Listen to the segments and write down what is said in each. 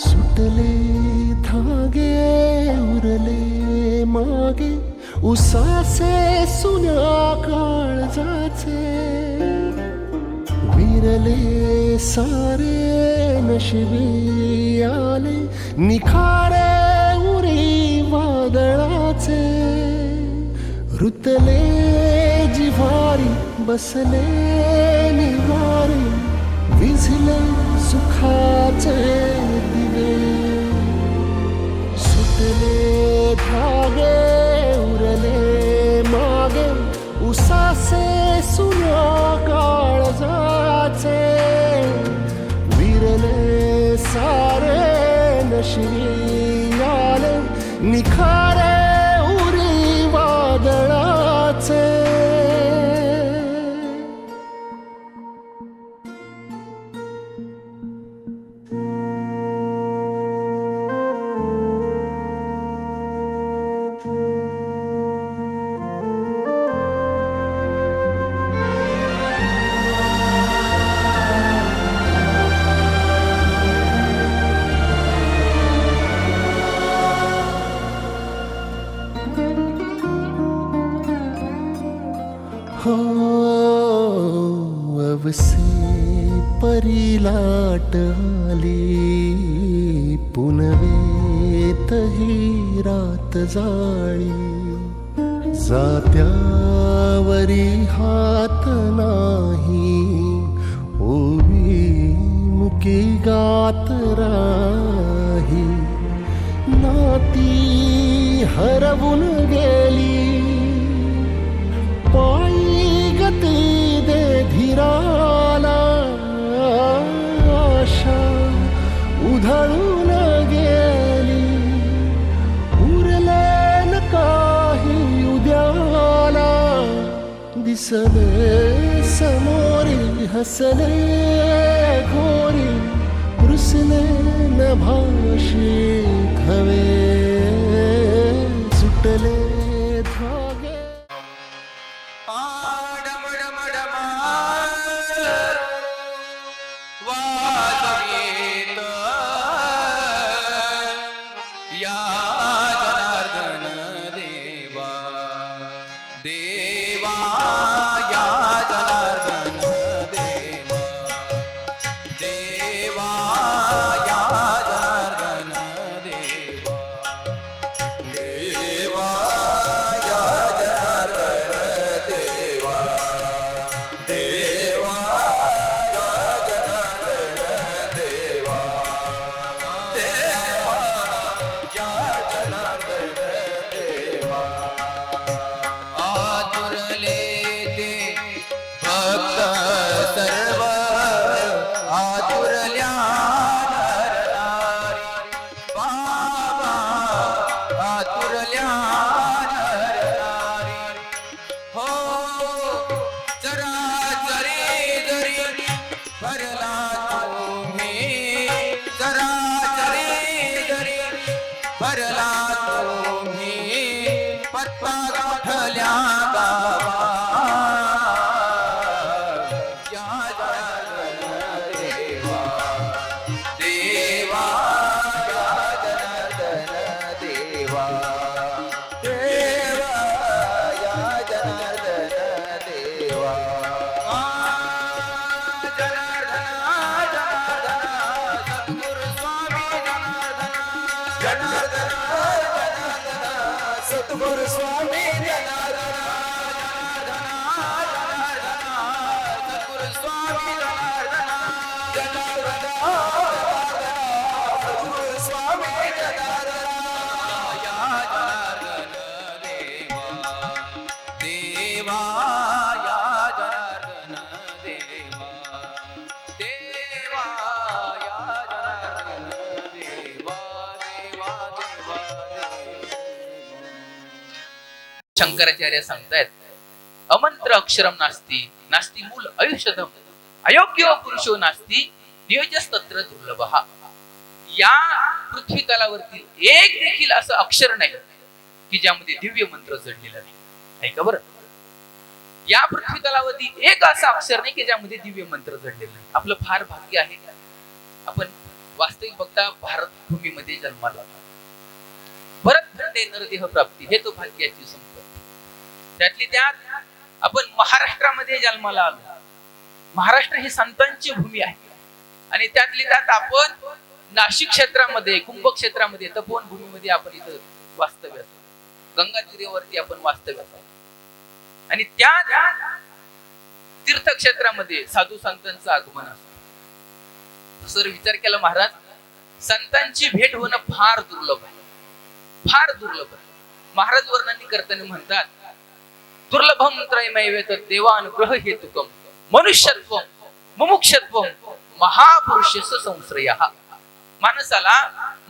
सुटले धागे उरले मागे उसासे सुन्या काळजाचे विरले सारे नशिबी आले निखारे उरी वादळाचे रुतले जिव्हारी बसले निवारे विझले सुखाचे दिवे सुटले धागे उरले मागे उसासे सुन्या काळजाचे विरले सारे नशिबी आले निखारे उरी वादळाचे हो अवसे परिलाट आली पुनवेतही रात जाळी जात्यावरी हात नाही ओवी मुकी गात राही नाती हरवून गेली पायी गती दे धीराला आशा उधळून गेली उरले न काही उद्याला दिसले समोरी हसले घोरी रुसले न भाषी हवे सुटले धागे भरला तुम्ही पत्ता गाठल्या गावा या जनार्दन देवा देवा या जनार्दन देवा देवा या जनार्दन देवा जनार्दन जनार्दन सद्गुरु स्वामी जनार्दन जनार्दन जनार्दन सद्गुरु स्वामी जनार्दन जनार्दन सद्गुरु स्वामी जनार्दन जनार्दन सद्गुरु स्वामी जनार्दन या जनार्दन देवा देवा या जनार्दन देवा देवा या जनार्दन देवा देवा देवा शंकराचार्य सांगतायत अमंत्र अक्षरम नास्ति नास्ति मूल आयुष्यदम अयोग्य पुरुषो नास्ति नियोजस्तत्र दुर्लभः. या पृथ्वी तलावरती एक देखील असं अक्षर नाही की ज्यामध्ये दिव्य मंत्र जडलेला नाही. ऐका बरं, या पृथ्वी तलावरती एक असं अक्षर नाही की ज्यामध्ये दिव्य मंत्र जडलेलं नाही. आपलं फार भाग्य आहे. आपण वास्तविक बघता भारत भूमीमध्ये जन्माला आलो. भरत खंडे नरदेह प्राप्ती हे तो भाग्याची संपत्ती. त्यातली त्यात आपण महाराष्ट्रामध्ये जन्माला आलो. महाराष्ट्र ही संतांची भूमी आहे आणि त्यातली त्यात आपण नाशिक क्षेत्रामध्ये, कुंभ क्षेत्रामध्ये, तपोवन भूमीमध्ये आपण इथं वास्तव्यात, गंगा तीरावरती आपण वास्तव्यात आणि त्या तीर्थक्षेत्रामध्ये साधू संतांचं आगमन असतं. सर विचार केला महाराज, संतांची भेट होणं फार दुर्लभ आहे, फार दुर्लभ आहे. महाराज वर्णनी करताना म्हणतात, दुर्लभम त्रयमैवेत देवानुग्रह हेतुकम मनुष्यत्व मुमुक्षत्व महापुरुषस्य संश्रयः. माणसाला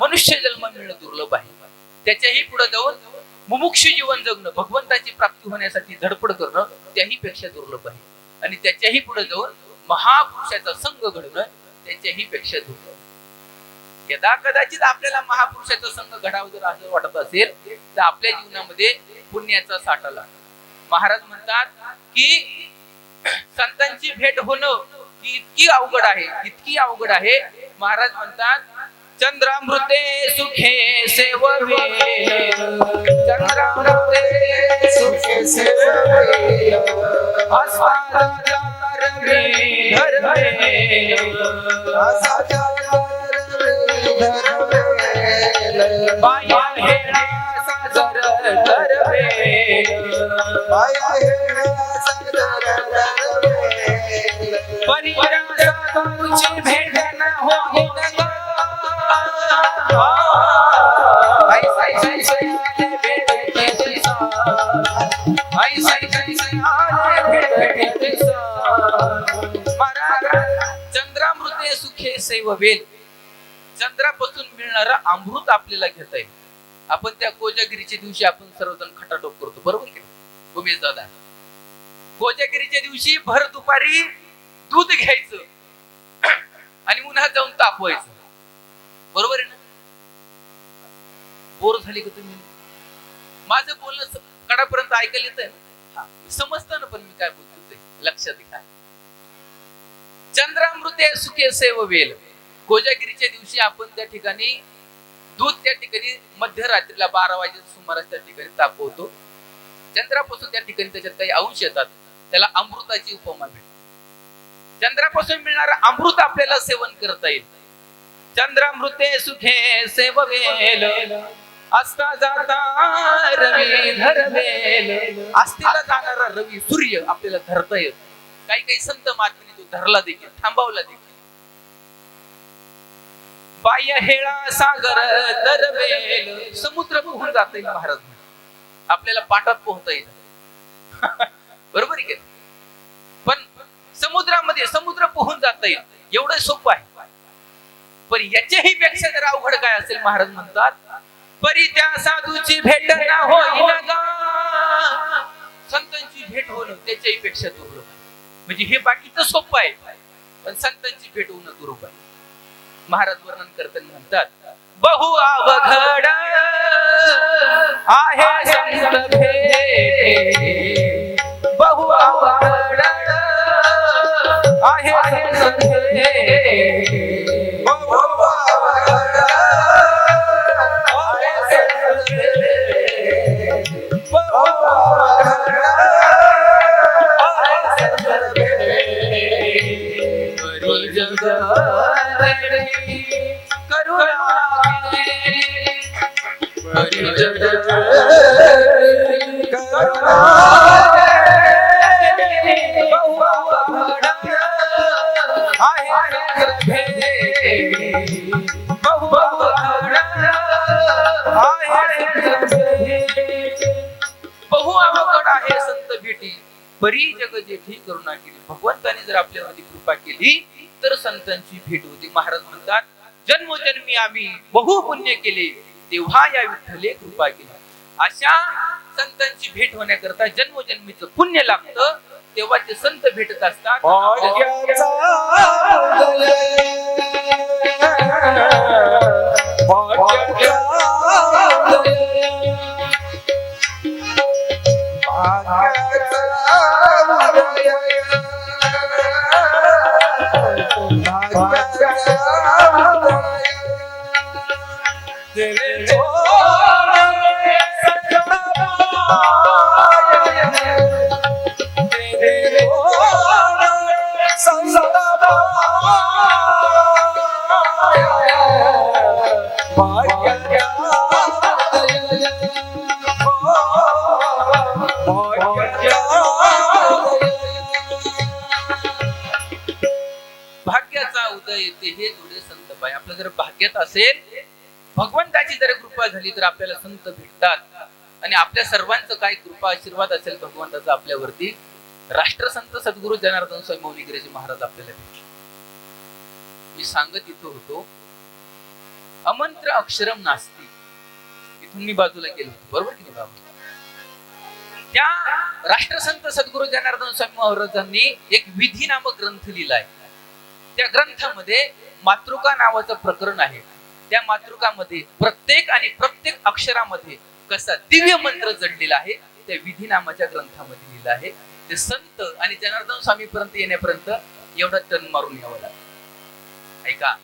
मनुष्य जन्म मिळणं दुर्लभ आहे. त्याच्याही पुढे जाऊन मुमुक्ष जीवन जगणं, भगवंताची प्राप्ती होण्यासाठी धडपड करणं त्याही पेक्षा दुर्लभ आहे. आणि त्याच्याही पुढे जाऊन महापुरुषाचा संग घडणं त्याच्याही पेक्षा दुर्लभ. यदा कदाचित आपल्याला महापुरुषाचा संग घडावं जर असं वाटत असेल तर आपल्या जीवनामध्ये पुण्याचा साठा लागतो. महाराज म्हणतात की संतांची भेट होणं ही इतकी अवघड आहे, इतकी अवघड आहे. महाराज म्हणतात, चंद्रामृते सुखे सेववे, चंद्रामृते सुखे सेववे, बाया हेळा सागर धरवे, बाया हेळा सागर धरवे, परिवाराची भेट न होई न आई साई साई साई भेट दिसा, आई साई साई साई भेट दिसा. महाराज, चंद्रामृते सुखे सेववेल, चंद्रापासून मिळणारं अमृत आपल्याला घेता येईल. आपण त्या कोजागिरीच्या दिवशी आपण सर्वजण खटाटोप करतो, बरोबर की उमेश दादा? कोजागिरीच्या दिवशी भर दुपारी दूध घ्यायचं आणि उन्हात जाऊन तापवायचं, बरोबर आहे ना? बोर झाली का तुम्ही? माझं बोलणं कडापर्यंत ऐकायला येतंय ना? समजतं ना पण मी काय बोलतो ते लक्षात घ्या. चंद्रामृते सुखे सेववेल, कोजागिरीच्या दिवशी आपण त्या ठिकाणी दूध त्या ठिकाणी मध्यरात्रीला 12 वाजेच्या सुमारास त्या ठिकाणी तापवतो. चंद्रापासून त्या ठिकाणी त्याच्यात काही अंश येतात, त्याला अमृताची उपमा भेटते. चंद्रापासून मिळणारं अमृत आपल्याला सेवन करता येईल. चंद्रामृते सुखे सेववेल, असता जाता रवी धरवेल, असतेला जाणारा रवी सूर्य आपल्याला धरता येत. काही काही संत महात्म्यांनी तो धरला देखील, थांबवला देखील. बाह्य हेळा सागर तरवेल, समुद्र पोहून जाता येईल. महाराज आपल्याला पाटात पोहता येईल, बरोबर आहे. पण समुद्रामध्ये समुद्र पोहून जाता येईल एवढं सोपं आहे. पण याच्याही पेक्षा जर अवघड काय असेल, महाराज म्हणतात, परी त्या साधूची भेट ना होईना गा, संतांची भेट होणं त्याच्याही पेक्षा दुर्लभ आहे. म्हणजे हे बाकीचं सोपं आहे, पण संतांची भेट होणं दुर्लभ आहे. महाराज वर्णन करताना म्हणतात, बहु अवघड आहे संत भेट, बहु अवघड आहे संत भेट, बहु अवघड आहे संत भेट, बहु अवघड आहे संत भेट, परी जगत करुणा केली, परी जगत करुणा केली, बहु अवघड आहे भेट, बहु अवघड आहे भेट, बहु अवघड आहे संत भेटी, परी जग जेठी करुणा केली. भगवंताने जर आपल्यावरती कृपा केली तर संतांची भेट होती. महाराज म्हणतात, जन्मोजन्मी आम्ही बहु पुण्य केले, तेव्हा या विठ्ठले कृपा केली. अशा संतांची भेट होण्याकरता जन्मोजन्मीचं पुण्य लागतं, तेव्हा ते संत भेटत असतात. भाग्याचा उदय येते हे जोडे संत पाय. आपलं जर भाग्यात असेल, भगवंताची जर कृपा झाली तर आपल्याला संत भेटतात. आणि आपल्या सर्वांचं काय कृपा आशीर्वाद असेल भगवंताचा आपल्यावरती, राष्ट्रसंत सद्गुरु जनार्दन स्वामी मौलिगिरीजी महाराज आपल्याला भेटले. मी सांगत इथं होतो, अमंत्र अक्षरम नास्ती. इथून मी बाजूला गेलो होतो, बरोबर की नाही बाबा? त्या राष्ट्रसंत सद्गुरु जनार्दन स्वामी महाराजांनी एक विधी नामक ग्रंथ लिहिलाय. त्या ग्रंथामध्ये मातृका नावाचं प्रकरण आहे. त्या मातृकामध्ये प्रत्येक अक्षरामध्ये कसा दिव्य मंत्र जडलेला आहे, त्या विधी नामाच्या ग्रंथामध्ये लिहिलं आहे. ते संत आणि जनार्दन स्वामी पर्यंत येण्यापर्यंत एवढा टन मारून यावं लागतं. ऐका,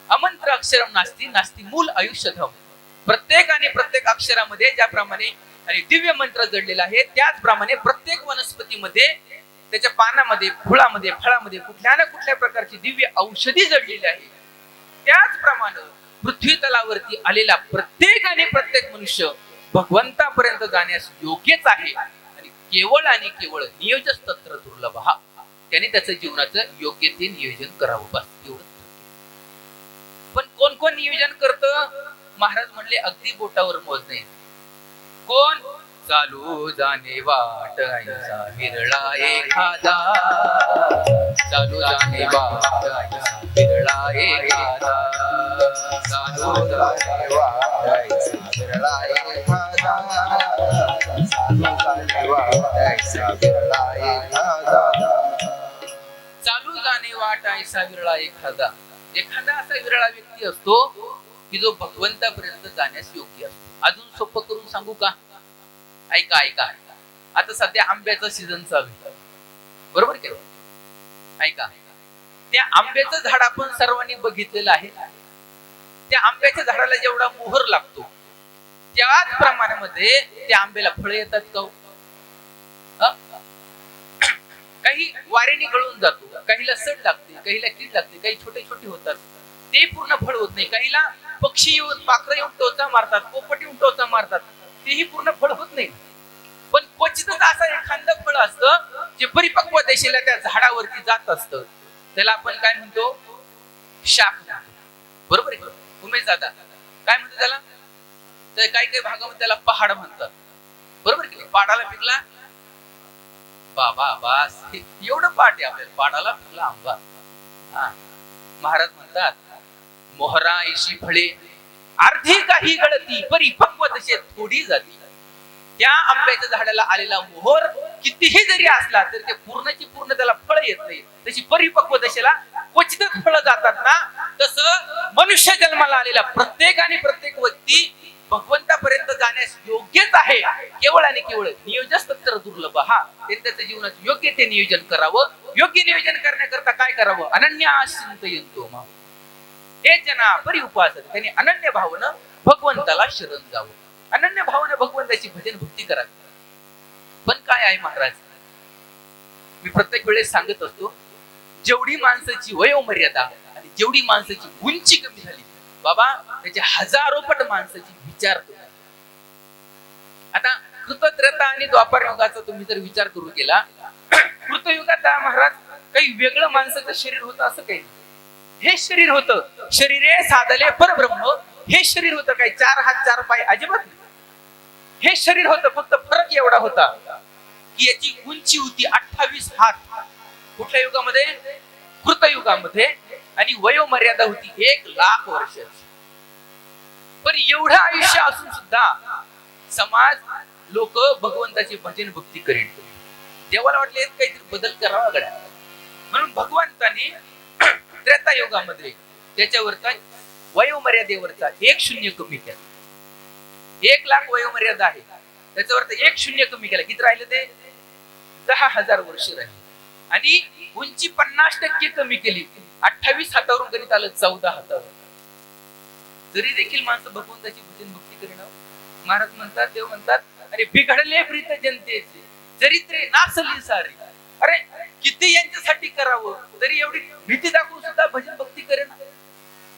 अमंत्र अक्षरम नास्ती नास्ती मूल आयुष्यधम. प्रत्येक अक्षरामध्ये ज्याप्रमाणे आणि दिव्य मंत्र जडलेला आहे, त्याचप्रमाणे प्रत्येक वनस्पतीमध्ये, त्याच्या पानामध्ये, फुलामध्ये, फळामध्ये कुठल्या ना कुठल्या प्रकारची दिव्य औषधी जडलेली आहे. त्याचप्रमाणे पृथ्वी तलावरती आलेला प्रत्येक मनुष्य भगवंतापर्यंत जाण्यास योग्यच आहे. आणि केवळ नियोजन तंत्र दुर्लभ. त्याने त्याचं जीवनाचं योग्य ते नियोजन करावं, बस एवढं. पण कोण कोण नियोजन करतं? महाराज म्हणले अगदी बोटावर मोजणे. कोण? चालू जाणे वाट ऐसा विरळा एखादा, चालू जाणे वाट ऐसा विरळा एखादा, चालू जाणे वाट ऐसा विरळा एखादा, चालू जाणे वाट ऐसा विरळा एखादा, चालू जाणे वाट ऐसा विरळा एखादा. एखादा असा विरळा व्यक्ती असतो की जो भगवंतापर्यंत जाण्यास योग्य असतो. अजून सोपं करून सांगू का? ऐका, आता सध्या आंब्याचा सीझन चालू आहे, बरोबर केलं? ऐका, त्या आंब्याचं झाड आपण सर्वांनी बघितलेलं आहे. त्या आंब्याच्या झाडाला जेवढा मोहर लागतो, त्याच प्रमाणामध्ये त्या आंब्याला फळं येतात का? काही वारेने गळून जातो, काहीला सड लागते, काहीला कीड लागते, काही छोटे छोटे होतात, ते पूर्ण फळ होत नाही. काहीला पक्षी येऊन, पाखरं येऊन टोचा मारतात, पोपट येऊन टोचा मारतात, तेही पूर्ण फळ होत नाही. पण क्वचितच असं एखादं फळ असतं जे परिपक्व दिशेला त्या झाडावरती जात असतं. त्याला आपण काय म्हणतो? शाख म्हणतो, बरोबर आहे? उमेश दादा काय म्हणतो त्याला? तर काही भागामध्ये त्याला पहाड म्हणतात, बरोबर की? पाडाला पिकला बाबा, बस एवढं पाठ आहे आपल्याला. पाडाला पिकला आंबा. महाराज म्हणतात, मोहरा ऐशी फळे अर्धी काही गळती, परिपक्व तसे थोडी जाती. त्या आंब्याच्या झाडाला आलेला मोहर कितीही जरी असला तरी ते पूर्णची पूर्ण त्याला फळ येत नाही. तशी परिपक्व दशेला क्वचितच फळ जातात ना, तसं मनुष्य जन्माला आलेला प्रत्येक व्यक्ती भगवंतापर्यंत जाण्यास योग्यच आहे. केवळ आणि केवळ नियोजन तंत्र दुर्लभ. त्यांनी त्याच्या जीवनात योग्य ते नियोजन करावं. योग्य नियोजन करण्याकरता काय करावं? अनन्या चिंतयन्तो मां हे जना परि उपासते. त्यांनी अनन्य भावनं भगवंताला शरण जावं. अनन्य भावने भगवंताची भजन भक्ती करावी. पण काय आहे महाराज, मी प्रत्येक वेळेस सांगत असतो, जेवढी माणसाची वयोमर्यादा आणि जेवढी माणसाची उंची कमी झाली बाबा, त्याच्या हजारो पट माणसाची विचार कमी. आता कृतत्रेता आणि द्वापर युगाचा तुम्ही जर विचार करू केला, कृतयुगात महाराज काही वेगळं माणसाचं शरीर होतं असं काही नाही. हे शरीर होतं, शरीरे साधले परब्रह्म. हे शरीर होतं काही 4 हात 4 पाय अजिबात नाही. हे शरीर होतं, फक्त फरक एवढा होता की याची उंची होती 28 हात कुठल्या युगामध्ये? कृतयुगामध्ये. आणि वयोमर्यादा होती 1,00,000 वर्षाची. पण एवढं आयुष्य असून सुद्धा समाज, लोक भगवंताची भजन भक्ती करीत. देवाला वाटले काहीतरी बदल करावा गड्या, म्हणून भगवंताने त्रेतायुगामध्ये त्याच्यावरचा वयोमर्यादेवरचा 1 शून्य कमी केला. 1,00,000 वयोमर्यादा आहे, त्याचा अर्थ 1 शून्य कमी केला. किती राहिले ते? 10,000 वर्ष राहिले. आणि उंची 50% कमी केली. 28 हातावरून गणित आलं 14 हातावर. तरी देखील माणसं भगवंताची भजन भक्ती करीना. महाराज म्हणतात, देव म्हणतात, अरे बिघडले प्रीत जनतेचे चरित्रे नासली सारी. अरे किती यांच्यासाठी करावं तरी एवढी भीती दाखवून सुद्धा भजन भक्ती करेना.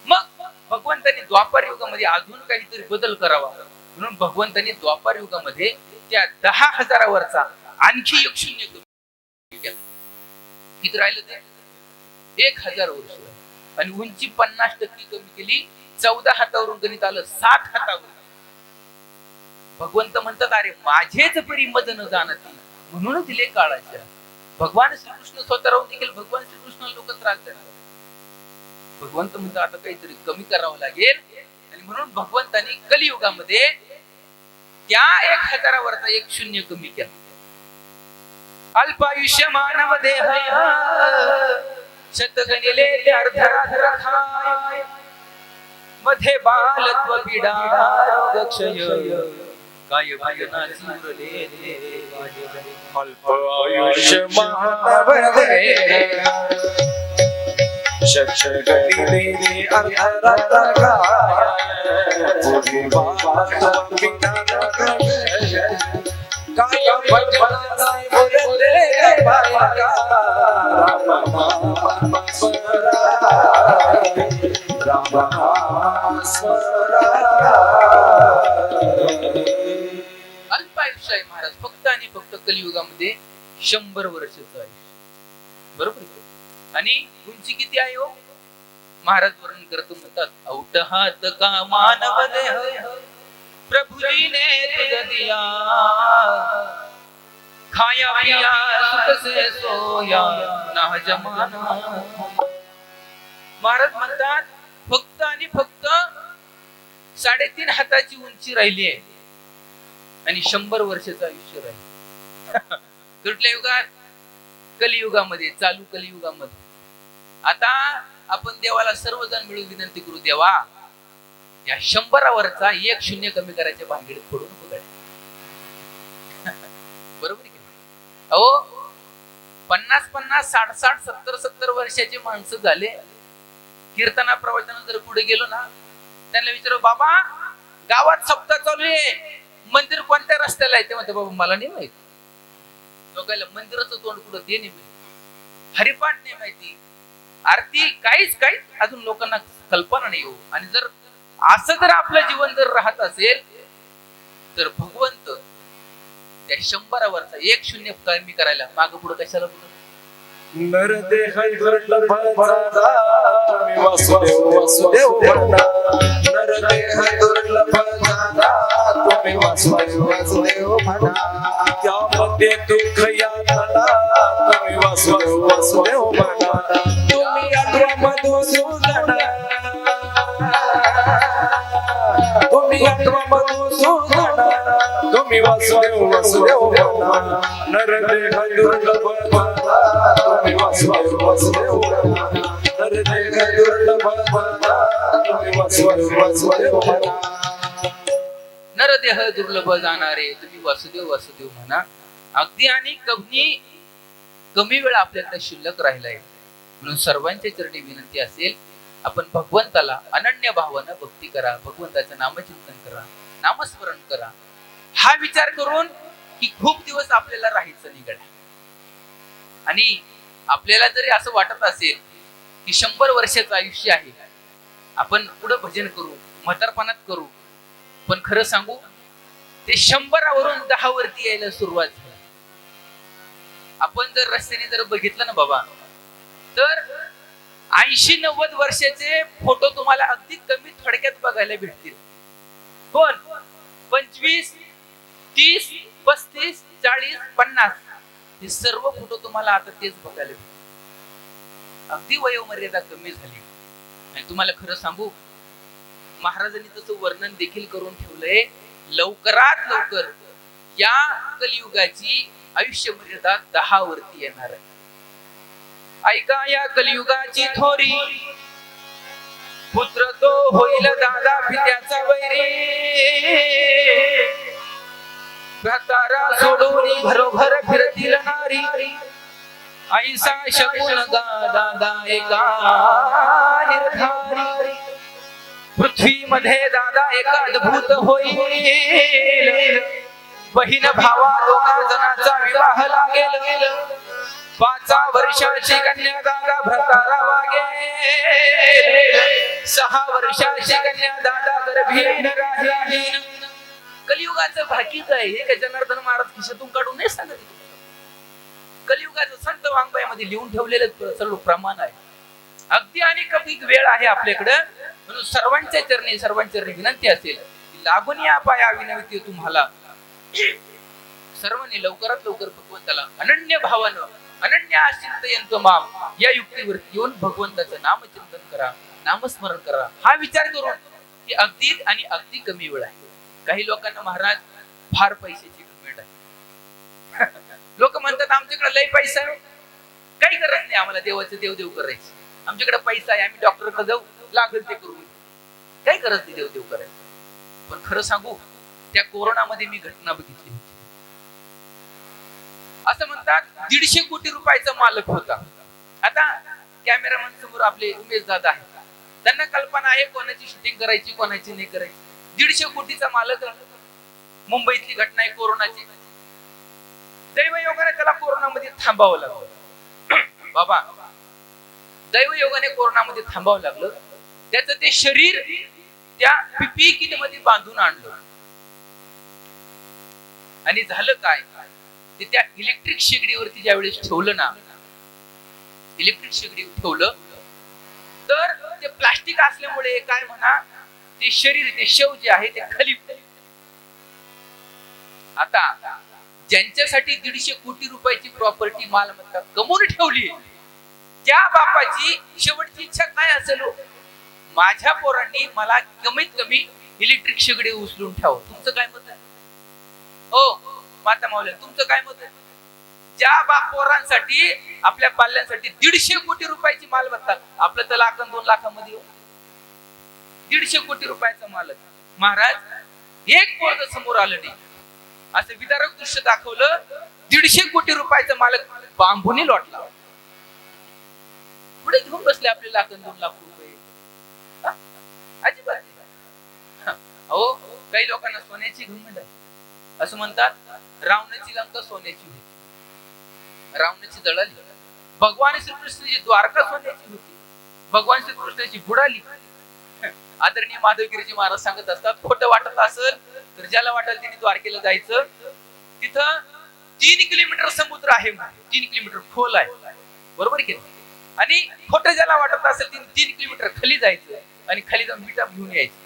मग भगवंतांनी द्वापार युगामध्ये अजून काहीतरी बदल करावा म्हणून भगवंतांनी द्वापार युगामध्ये त्या 10,000 वरचा आणखी 1 शून्य कमी केला. किती राहिलं ते? 1,000 वर्ष. आणि उंची 50% कमी केली. 14 हातावरून गणित आलं 7 हातावर. भगवंत म्हणतात, अरे माझेच परी मद न जाणती म्हणून दिले काळाच्या. भगवान श्रीकृष्ण स्वतः राहून देखील भगवान श्रीकृष्ण लोक त्रास देतात. भगवंत म्हणतात आता काहीतरी कमी करावं लागेल. आणि म्हणून भगवंतांनी कलियुगामध्ये त्या 1,000 वरचा 1 शून्य कमी केला. अल्पायुष्य मानव देह शतगणिले अर्धरात्र खाय मध्ये बालत्व पीडा रोग क्षय काय भजनाची उरले अल्प आयुष्य मानव देह शतगणिले अर्धरात्र खाय मध्ये बालत्व पीडा रोग क्षय काय भजनाची उरले बालका अल्प आयुष्य आहे महाराज. फक्त आणि फक्त कलियुगामध्ये 100 वर्षाचं आयुष्य. बरोबर. आणि उंची किती आहे हो? महाराज वर्णन करतो, म्हणतात, औट हात का मानव देह प्रभुजी ने तुझ दिया खाया पिया सुख से सोया ना जमाना. महाराज म्हणतात फक्त आणि फक्त 3.5 हाताची उंची राहिली आहे आणि 100 वर्षाचं आयुष्य राहील. कुठल्या युगात? कलियुगामध्ये, चालू कलियुगामध्ये. आता आपण देवाला सर्वजण मिळून विनंती करू, देवा या 100 वरचा 1 शून्य कमी करायच्या भानगडीत पडून बघायला. बरोबर की? अहो 50-50, 60-60, 70-70 वर्षाचे माणसं झाले. कीर्तना प्रवचना जर पुढे गेलो ना, त्यांना विचारू, बाबा गावात सप्ताह चालू आहे, मंदिर कोणत्या रस्त्याला आहे? ते म्हणते, बाबा मला नाही माहिती. लोकांना मंदिराचं तोंड कुठं ते नाही माहिती, हरिपाठ नाही माहिती, आरती काहीच अजून लोकांना कल्पना नाही हो. आणि जर असं जर आपलं जीवन जर राहत असेल तर भगवंत त्या 100 वरचा 1 शून्य कमी करायला मागं पुढं कशाला बोलत? नरदेह दुर्लभ झाला तुम्ही वासुदेव वासुदेव म्हणा. नरदेह दुर्लभ झाला तुम्ही वासुदेव वासुदेव म्हणा. त्यामध्ये दुःख यातना तुम्ही वासुदेव वासुदेव म्हणा. तुम्ही अथवा मधुसूदन, तुम्ही अथवा मधुसूदन, तुम्ही वासुदेव वासुदेव म्हणा. नरदेह दुर्लभ झाला तुम्ही वासुदेव वासुदेव म्हणा. नरदेह दुर्लभ झाला तुम्ही वासुदेव वासुदेव म्हणा. नरदेह दुर्लभ जाणारे तुम्ही वासुदेव वासुदेव म्हणा. अगदी आणि कमी वेळ आपल्याकडे शिल्लक राहिलाय म्हणून सर्वांच्या चरणी विनंती असेल, आपण भगवंताला अनन्य भावानं भक्ती करा, भगवंताचं नामचिंतन करा, नामस्मरण करा. हा विचार करून की खूप दिवस आपल्याला राहायचं निघालं आणि आपल्याला जरी असं वाटत असेल की 100 वर्षाचं आयुष्य आहे, आपण पुढे भजन करू, म्हातारपणात करू, पण खरं सांगू ते 100 वरून 10 वरती यायला सुरुवात झाली. आपण जर रस्त्याने जर बघितलं ना बाबा, तर 80-90 वर्षाचे फोटो तुम्हाला अगदी कमी थोडक्यात बघायला भेटतील. पण 25, 30, 35, 40, 50 हे सर्व फोटो तुम्हाला आता तेच बघायला भेटतील. अगदी वयोमर्यादा कमी झाली. आणि तुम्हाला खरं सांगू, महाराजांनी तसं वर्णन देखील करून ठेवलंय, लवकरात लवकर या कलियुगाची आयुष्य मर्यादा 10 वरती येणार आहे. ऐका या कलियुगाची थोरी, पुत्र तो होईल दादा पित्याचा वैरी. भ्रातारा सोडून घरोघर फिरतील नारी ऐसा शकुन दादा एका निर्धारी पृथ्वीमध्ये दादा एक अद्भुत होईल बहीण भावा दोघा जणांचा विवाह लागेल 5 वर्षाची कन्या दादा भ्रातारा वागेल 6 वर्षाची कन्या दादा गर्भीण राहील कलियुगाचं भाकीच आहे हे काय जनार्दन महाराज खिशातून काढून नाही सांगत कलियुगाचं संत वाङ्मयामध्ये लिहून ठेवलेलं सर्व प्रमाण आहे अगदी आणि कमी वेळ आहे आपल्याकडं म्हणून सर्वांच्या चरणी विनंती असेल लागून या पाया विनंती तुम्हाला सर्वांनी लवकरात लवकर भगवंताला अनन्य भावानं अनन्य आश्रित माम या युक्तीवरती येऊन भगवंताचं नामचिंतन करा नामस्मरण करा हा विचार करून की अगदी आणि अगदी कमी वेळ आहे काही लोकांना महाराज फार पैशाची घमंड आहे लोक म्हणतात आमच्याकडे लय पैसा आहे काही गरज नाही आम्हाला देवाचं देव करायचं आमच्याकडे पैसा आहे आम्ही डॉक्टरकडे जाऊ लागेल ते करू काही गरज नाही देव करायचं पण खरं सांगू त्या कोरोनामध्ये मी घटना बघितली होती असं म्हणतात 150 कोटी रुपयाचा मालक होता आता कॅमेरामॅन समोर आपले उमेश दादा आहेत त्यांना कल्पना आहे कोणाची शूटिंग करायची कोणाची नाही करायची 150 कोटीचा मालक मुंबईतली घटना आहे कोरोनाची दैवयोगाने त्याला कोरोनामध्ये थांबावं लागलं बाबा दैवयोगाने कोरोनामध्ये थांबावं लागलं त्याचं ते शरीर त्या पीपीई किट मध्ये बांधून आणलं आणि झालं काय ते त्या इलेक्ट्रिक शेगडीवरती ज्या वेळेस ठेवलं ना इलेक्ट्रिक शेगडी ठेवलं तर ते प्लास्टिक असल्यामुळे काय म्हणा ते शरीर ते शव जे आहे ते खाली आता ज्यांच्यासाठी 150 कोटी रुपयाची प्रॉपर्टी मालमत्ता गमवून ठेवली त्या बापाची शेवटची इच्छा काय असेल माझ्या पोरांनी मला कमीत कमी इलेक्ट्रिक शेगडी उचलून ठेव तुमचं काय मत आहे हो माता माऊली तुमचं काय मत आहे ज्या बाप पोरांसाठी आपल्या पाल्यांसाठी 150 कोटी रुपयाची मालमत्ता आपलं तर 1-2 लाखामध्ये 150 कोटी रुपयाचा मालक महाराज एक पोरग समोर आलं नाही असं विदारक दृश्य दाखवलं 150 कोटी रुपयाचा मालक बांबूने लोटला पुढे घेऊन बसले आपले 1-2 लाख रुपये अजिबात अहो काही लोकांना सोन्याची घमंड आहे असं म्हणतात रावणाची लंका सोन्याची होती रावणाची जळाली भगवान श्रीकृष्णाची द्वारका सोन्याची होती भगवान श्रीकृष्णाची बुडाली आदरणीय माधवगिरीजी महाराज सांगत असतात खोटं वाटत असेल तर ज्याला वाटेल त्यांनी द्वारकेला जायचं तिथं 3 किलोमीटर समुद्र आहे 3 किलोमीटर खोल आहे बरोबर की आणि खोटं ज्याला वाटत असेल तिने 3 किलोमीटर खाली जायचं आणि खाली जाऊन मिठा घेऊन यायचं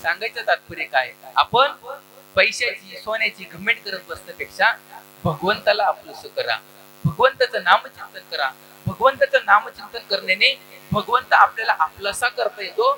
सांगायचं तात्पर्य काय आपण पैशाची सोन्याची घमेंट करत बसण्यापेक्षा भगवंताला आपलंसं करा भगवंताचं नामचिंतन करा भगवंताचं नामचिंतन करण्याने भगवंत आपल्याला आपलासा करता येतो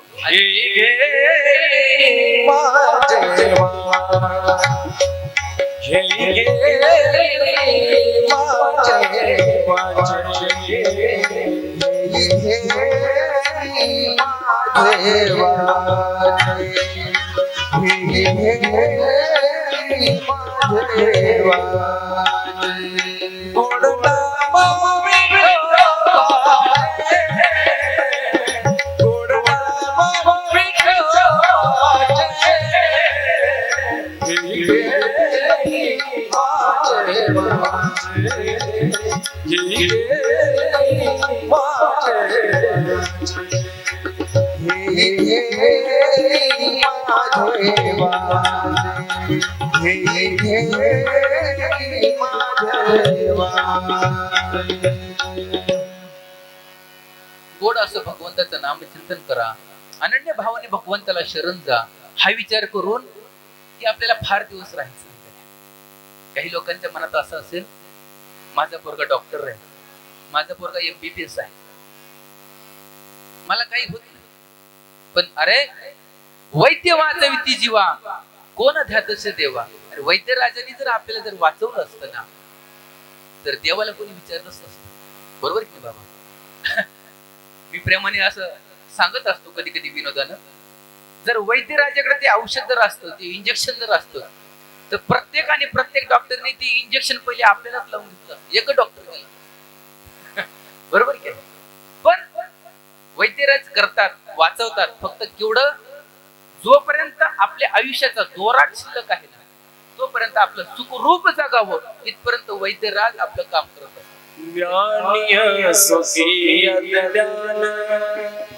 गोड असं भगवंताचं नामचिंतन करा अनन्य भावाने भगवंताला शरण जा हा विचार करून की आपल्याला फार दिवस राहायचं काही लोकांच्या मनात असं असेल माझा पोरगा डॉक्टर आहे माझा पोरगा MBBS आहे मला काही होत नाही पण अरे वैद्य वाचविती जीवा कोण ध्यातस्य देवा अरे वैद्य राजाने जर आपल्याला जर वाचवलं असतं ना तर देवाला कोणी विचारलंच नसतं बरोबर की नाही बाबा मी प्रेमाने असं सांगत असतो कधी कधी विनोदानं जर वैद्यराजाकडे ते औषध जर असतं, ते इंजेक्शन जर असतं, तर प्रत्येक डॉक्टरने ते इंजेक्शन पहिले आपल्यालाच लावून घेतलं, एक डॉक्टर बरोबर की. पण वैद्यराज करतात, वाचवतात, फक्त केवढं, जोपर्यंत आपल्या आयुष्याचा जोराट शिल्लक आहे ना, तोपर्यंत आपलं सुखरूप जगावं इथपर्यंत वैद्यराज आपलं काम करत असतात. ज्ञानिय सुखी अज्ञान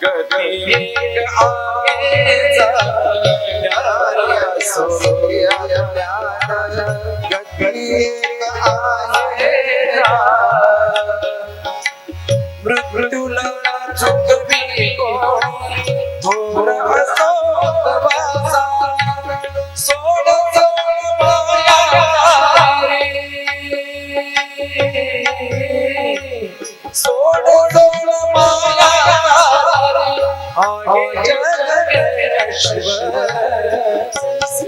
गती एक आगे जा. ज्ञानिय सुखी अज्ञान गती एक आगे जा. मृत्यूला चुकवी कोणी थोर असो वाचा. सोड सोड माया रे. सोड सोड माया आगे जग में ईश्वर.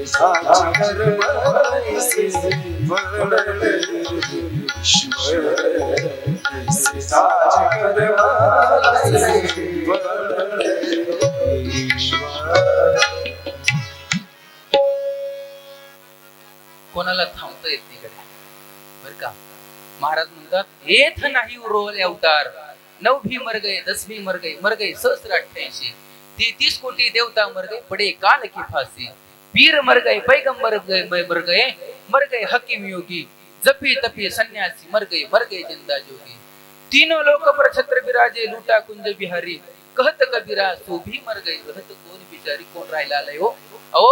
साच कर्म ऐसे वर्णन ईश्वर. साच कर्म ऐसे वर्णन ईश्वर. कोणाला थांबता येत नाही गड्या, बर का. महाराज म्हणतात, येथ नाही उरवले अवतार. 9 भी मर गए, 10 भी मर गए सहस्त्र 33 कोटी देवता मर गए, पड़े काल की फांसी. पीर मर गए, पैगंबर मर गए हकीम योगी. जपी तपी सन्यासी मर गए जिंदा जोगी. तीनों लोक पर छत्र विराजे, लूटा कुंज बिहारी. कहत कबीरा सो भी मर गए, रहत कोण बिचारी. कोण राहिला आलाय हो. अहो,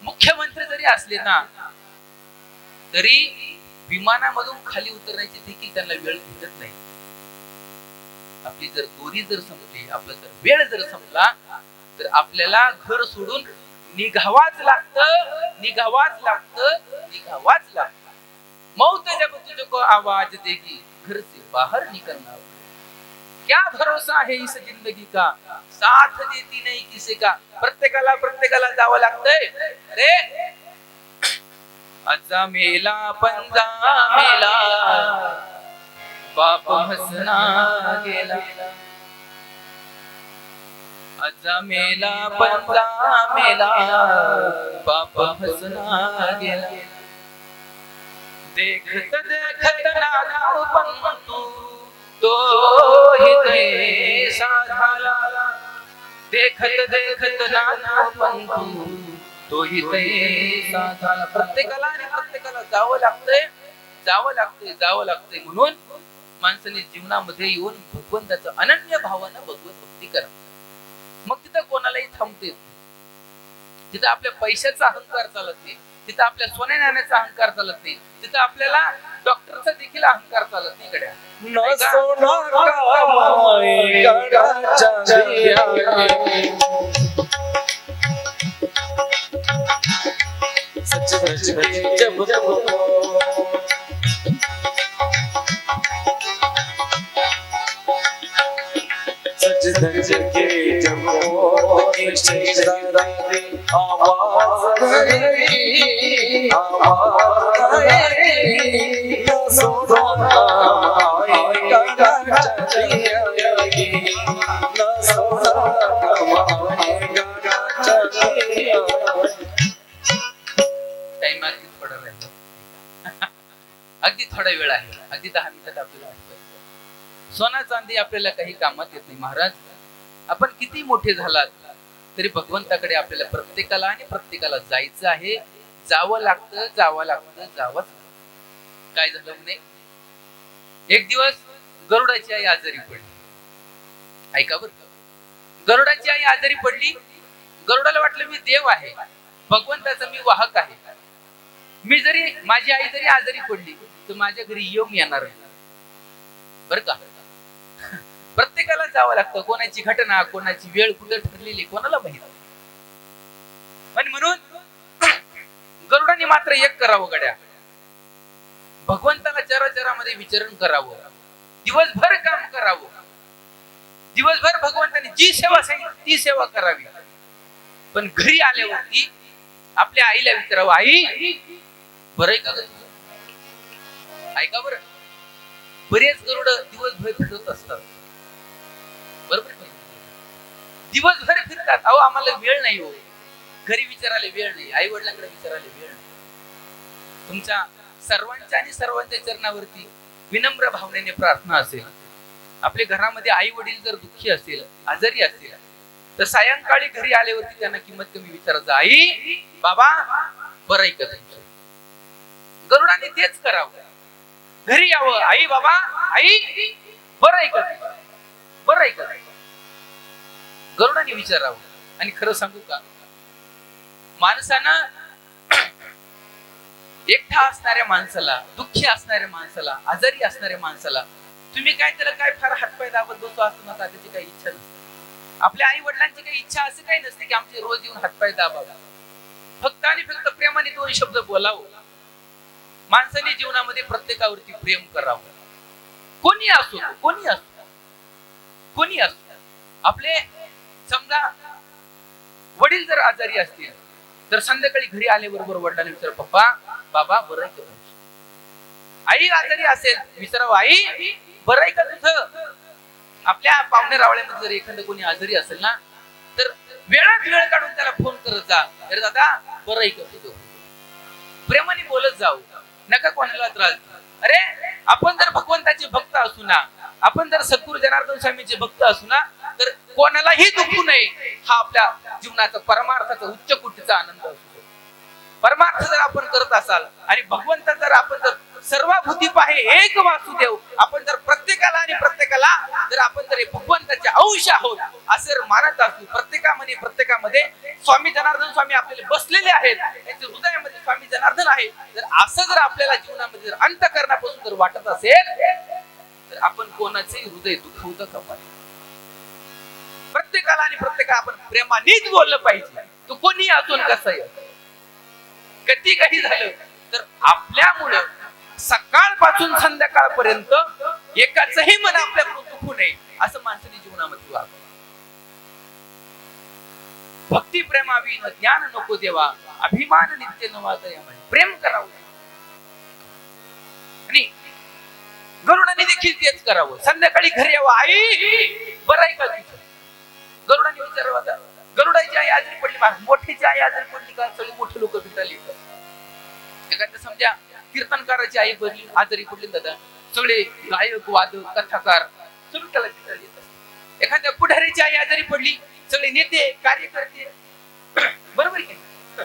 मुख्यमंत्री जरी असले ना, तरी विमानामधून खाली उतरण्याची देखील त्यांना वेळ भेटत नाही. आपली जर दोरी जर संपली, आपला जर वेळ जर संपला, तर आपल्याला घर सोडून निघावाच लागतं. मौत जब तुझको आवाज देगी, घर से बाहर निकलना. क्या भरोसा है इस जिंदगी का, साथ देती नहीं किसी का. प्रत्येकाला जावं लागतंय. अरे आजा मेला पंजा मेला, बाप हसना गेला. आजा मेला पंजा मेला, बाप हसना गेला. देखत देखत नाना पंतु तो हिते साधाला. देखत देखत नाना पंतु तो हिते साधाला. प्रत्येकाला जावं लागतंय. म्हणून माणसाने जीवनामध्ये येऊन भगवंताचं अनन्य भावानं भगवत भक्ती करा. मग तिथं कोणालाही थांबते. तिथं आपल्या पैशाचा अहंकार चालत नाही, तिथं आपल्या सोन्या नाण्याचा अहंकार चालत नाही, तिथं आपल्याला डॉक्टरचा देखील अहंकार चालत नाही. गड्या न सोना कमाई गडाच्या दियाने. सच सच जब सच धज के जब की शेरा आवाज गई. न सोना कमाई गडाच्या दियाने. न सोना कमाई गडाच्या दियाने. टाइम अगदी थोडा वेळ आहे, अगदी 10 मिनिटात आपल्याला वाटतं. सोना चांदी आपल्याला काही कामात येत नाही. महाराज, आपण किती मोठे झालात तरी भगवंताकडे आपल्याला प्रत्येकाला जायचं आहे. जावं लागतं. काय झालं म्हणे, एक दिवस गरुडाची आई आजारी पडली. ऐका बरं, गरुडाची आई आजारी पडली. गरुडाला वाटलं मी देव आहे, भगवंताचा मी वाहक आहे. माझी आई जरी आजारी पडली तर माझ्या घरी योग येणार नाही. बर का. प्रत्येकाला जावं लागतं. कोणाची घटना, कोणाची वेळ कुठे ठरलेली कोणाला माहित. आणि म्हणून गरुडाने मात्र एक करावं गड्या, भगवंताला चराचरामध्ये विचरण करावं, दिवसभर काम करावं, दिवसभर भगवंताने जी सेवा सांगितली ती सेवा करावी. पण घरी आल्यावरती आपल्या आईला विचारावं, आई बरं का? ऐका बरं, बरेच गरुड दिवसभर फिरत असतात, बरोबर. दिवसभर फिरतात. अहो आम्हाला वेळ नाही हो, घरी विचारायला वेळ नाही, आई वडिलांकडे विचारायला वेळ नाही. तुमच्या सर्वांच्या आणि सर्वांच्या चरणावरती विनम्र भावनेने प्रार्थना असेल. आपल्या घरामध्ये आई वडील जर दुःखी असेल, आजारी असतील, तर सायंकाळी घरी आल्यावरती त्यांना किंमत कमी विचारायचं, आई बाबा बरं आहे का तुमचं. गरुडाने तेच करावं. घरी यावं, आई बाबा आई बरं आहे का तुझं? बरं आहे का? गरुडाने विचारावं. आणि खरं सांगू का, माणसानं एकटा असणाऱ्या माणसाला, दुःखी असणाऱ्या माणसाला, आजारी असणाऱ्या माणसाला तुम्ही काय त्याला काय फार हातपाय दाबत बसतो असं नका. त्याची काही इच्छा नसते. आपल्या आई वडिलांची काही इच्छा असं काही नसते की आमचे रोज येऊन हातपाय दाबावा. फक्त आणि फक्त प्रेमाने 2 शब्द बोलावं. माणसाने जीवनामध्ये प्रत्येकावरती प्रेम करावं. कोणी असो, कोणी असो, कोणी असो. आपले समजा वडील जर आजारी असतील तर संध्याकाळी घरी आल्याबरोबर वडिलांना विचार, पप्पा बाबा बरं आहे का? आई आजारी असेल विचारावं, आई बरं आहे का तुझं? आपल्या पाहुणे रावळ्यामध्ये जर एखादं कोणी आजारी असेल ना, तर वेळात वेळ काढून त्याला फोन करत जा, अरे दादा बरं आहे का तुझं? प्रेमाने बोलत जाऊ, नका कोणाला त्रास देऊ. अरे आपण जर भगवंताचे भक्त असू ना, आपण जर सद्गुरु जनार्दन स्वामीचे भक्त असू ना, तर कोणालाही दुखू नये हा आपल्या जीवनाचा परमार्थाचा उच्च कोटीचा आनंद असतो. परमार्थ जर आपण करत असाल आणि भगवंत जर आपण जर सर्वभूती पाहे एक वासुदेव, आपण जर प्रत्येकाला आणि प्रत्येकाला जर आपण जर भगवंताचे अंश आहोत असं जर मानत असू, प्रत्येकामध्ये स्वामी जनार्दन स्वामी आपल्याला बसलेले आहेत, त्यांच्या हृदयामध्ये स्वामी जनार्दन आहे. जर असं जर आपल्याला जीवनामध्ये जर अंतःकरणापासून जर वाटत असेल तर आपण कोणाचेही हृदय दुखवता कामा नये. प्रत्येकाला आणि प्रत्येकाला आपण प्रेमानेच बोललं पाहिजे. तो कोणी असून कसं कधी काही झालं तर आपल्यामुळं सकाळपासून संध्याकाळपर्यंत एकाचही मन आपल्याकडून दुखू नये असं माणसाने जीवनामध्ये वागावं. भक्ती प्रेमावी ज्ञान नको देवा, अभिमान नित्य नवादया. प्रेम करावं. आणि गरुडाने देखील तेच करावं. संध्याकाळी घरी यावं, आई बरं आहे का तुझं? गरुडाने विचारावं. गरुडाची आई आजारी पडली, मोठीची आई आजारी पडली का? सगळे मोठे लोक भेटायला येतात. एखाद्या समजा कीर्तनकाराची आई पडली, आजारी पडली दादा, सगळे गायक वादक कथाकार सगळे त्याला भेटायला येतात. एखाद्या पुढारीची आई आजारी पडली, सगळे नेते कार्यकर्ते बरोबर आहे,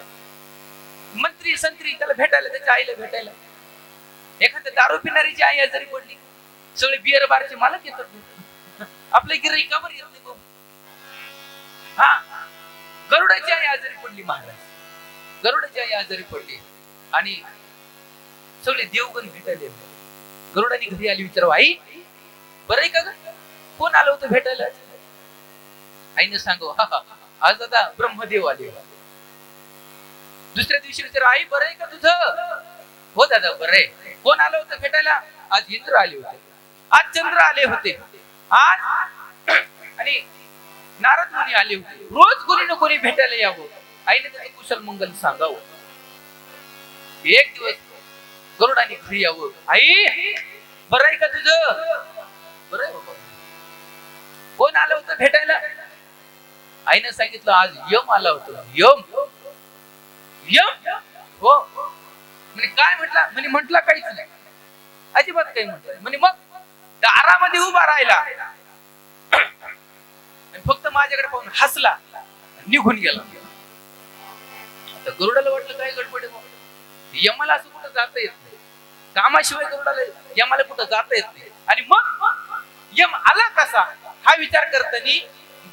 मंत्री संत्री त्याला भेटायला, त्याच्या आईला भेटायला. एखाद्या दारू पिणारीची आई आजारी पडली, सगळे बिअर बारचे मालक येतात. आपल्या गिऱ्हाईकावर येत नाही. हा, गरुडाची आई आजारी पडली महाराज, गरुडाची आई आजारी पडली आणि सगळे देवगण भेटायला. गरुडाने घरी आली, विचारावं, आई बरं आहे का ग? कोण आलं होतं भेटायला? आईने सांगू, हा आज दादा ब्रह्मदेव आले. दुसऱ्या दिवशी विचार, आई बरं आहे का तुझं? हो दादा बरं आहे. कोण आलं होतं भेटायला? आज इंद्र आले होते, आज चंद्र आले होते, आज आणि नारद मुनी आले होते. रोज कोणी ना कोणी भेटायला यावं, आईने त्याचं कुशल मंगल सांगावं. एक दिवस गरुडाने घरी यावं, आई बरं आहे का तुझं? बरं आहे बाबा. कोण आलं होतं भेटायला? आईने सांगितलं, आज यम आला होता. यम यम हो म्हणजे काय म्हटलं? म्हणे म्हटलं काहीच नाही, अजिबात काही म्हटलं म्हणे. मग दारामध्ये उभा राहिला, फक्त माझ्याकडे पाहून हसला, निघून गेला. आता गरुडाला वाटलं काय गडबड आहे, यमाला असं कुठं जाता येत नाही, कामाशिवाय गरुडाला यमाला कुठं जाता येत नाही. आणि मग यम आला कसा हा विचार करताना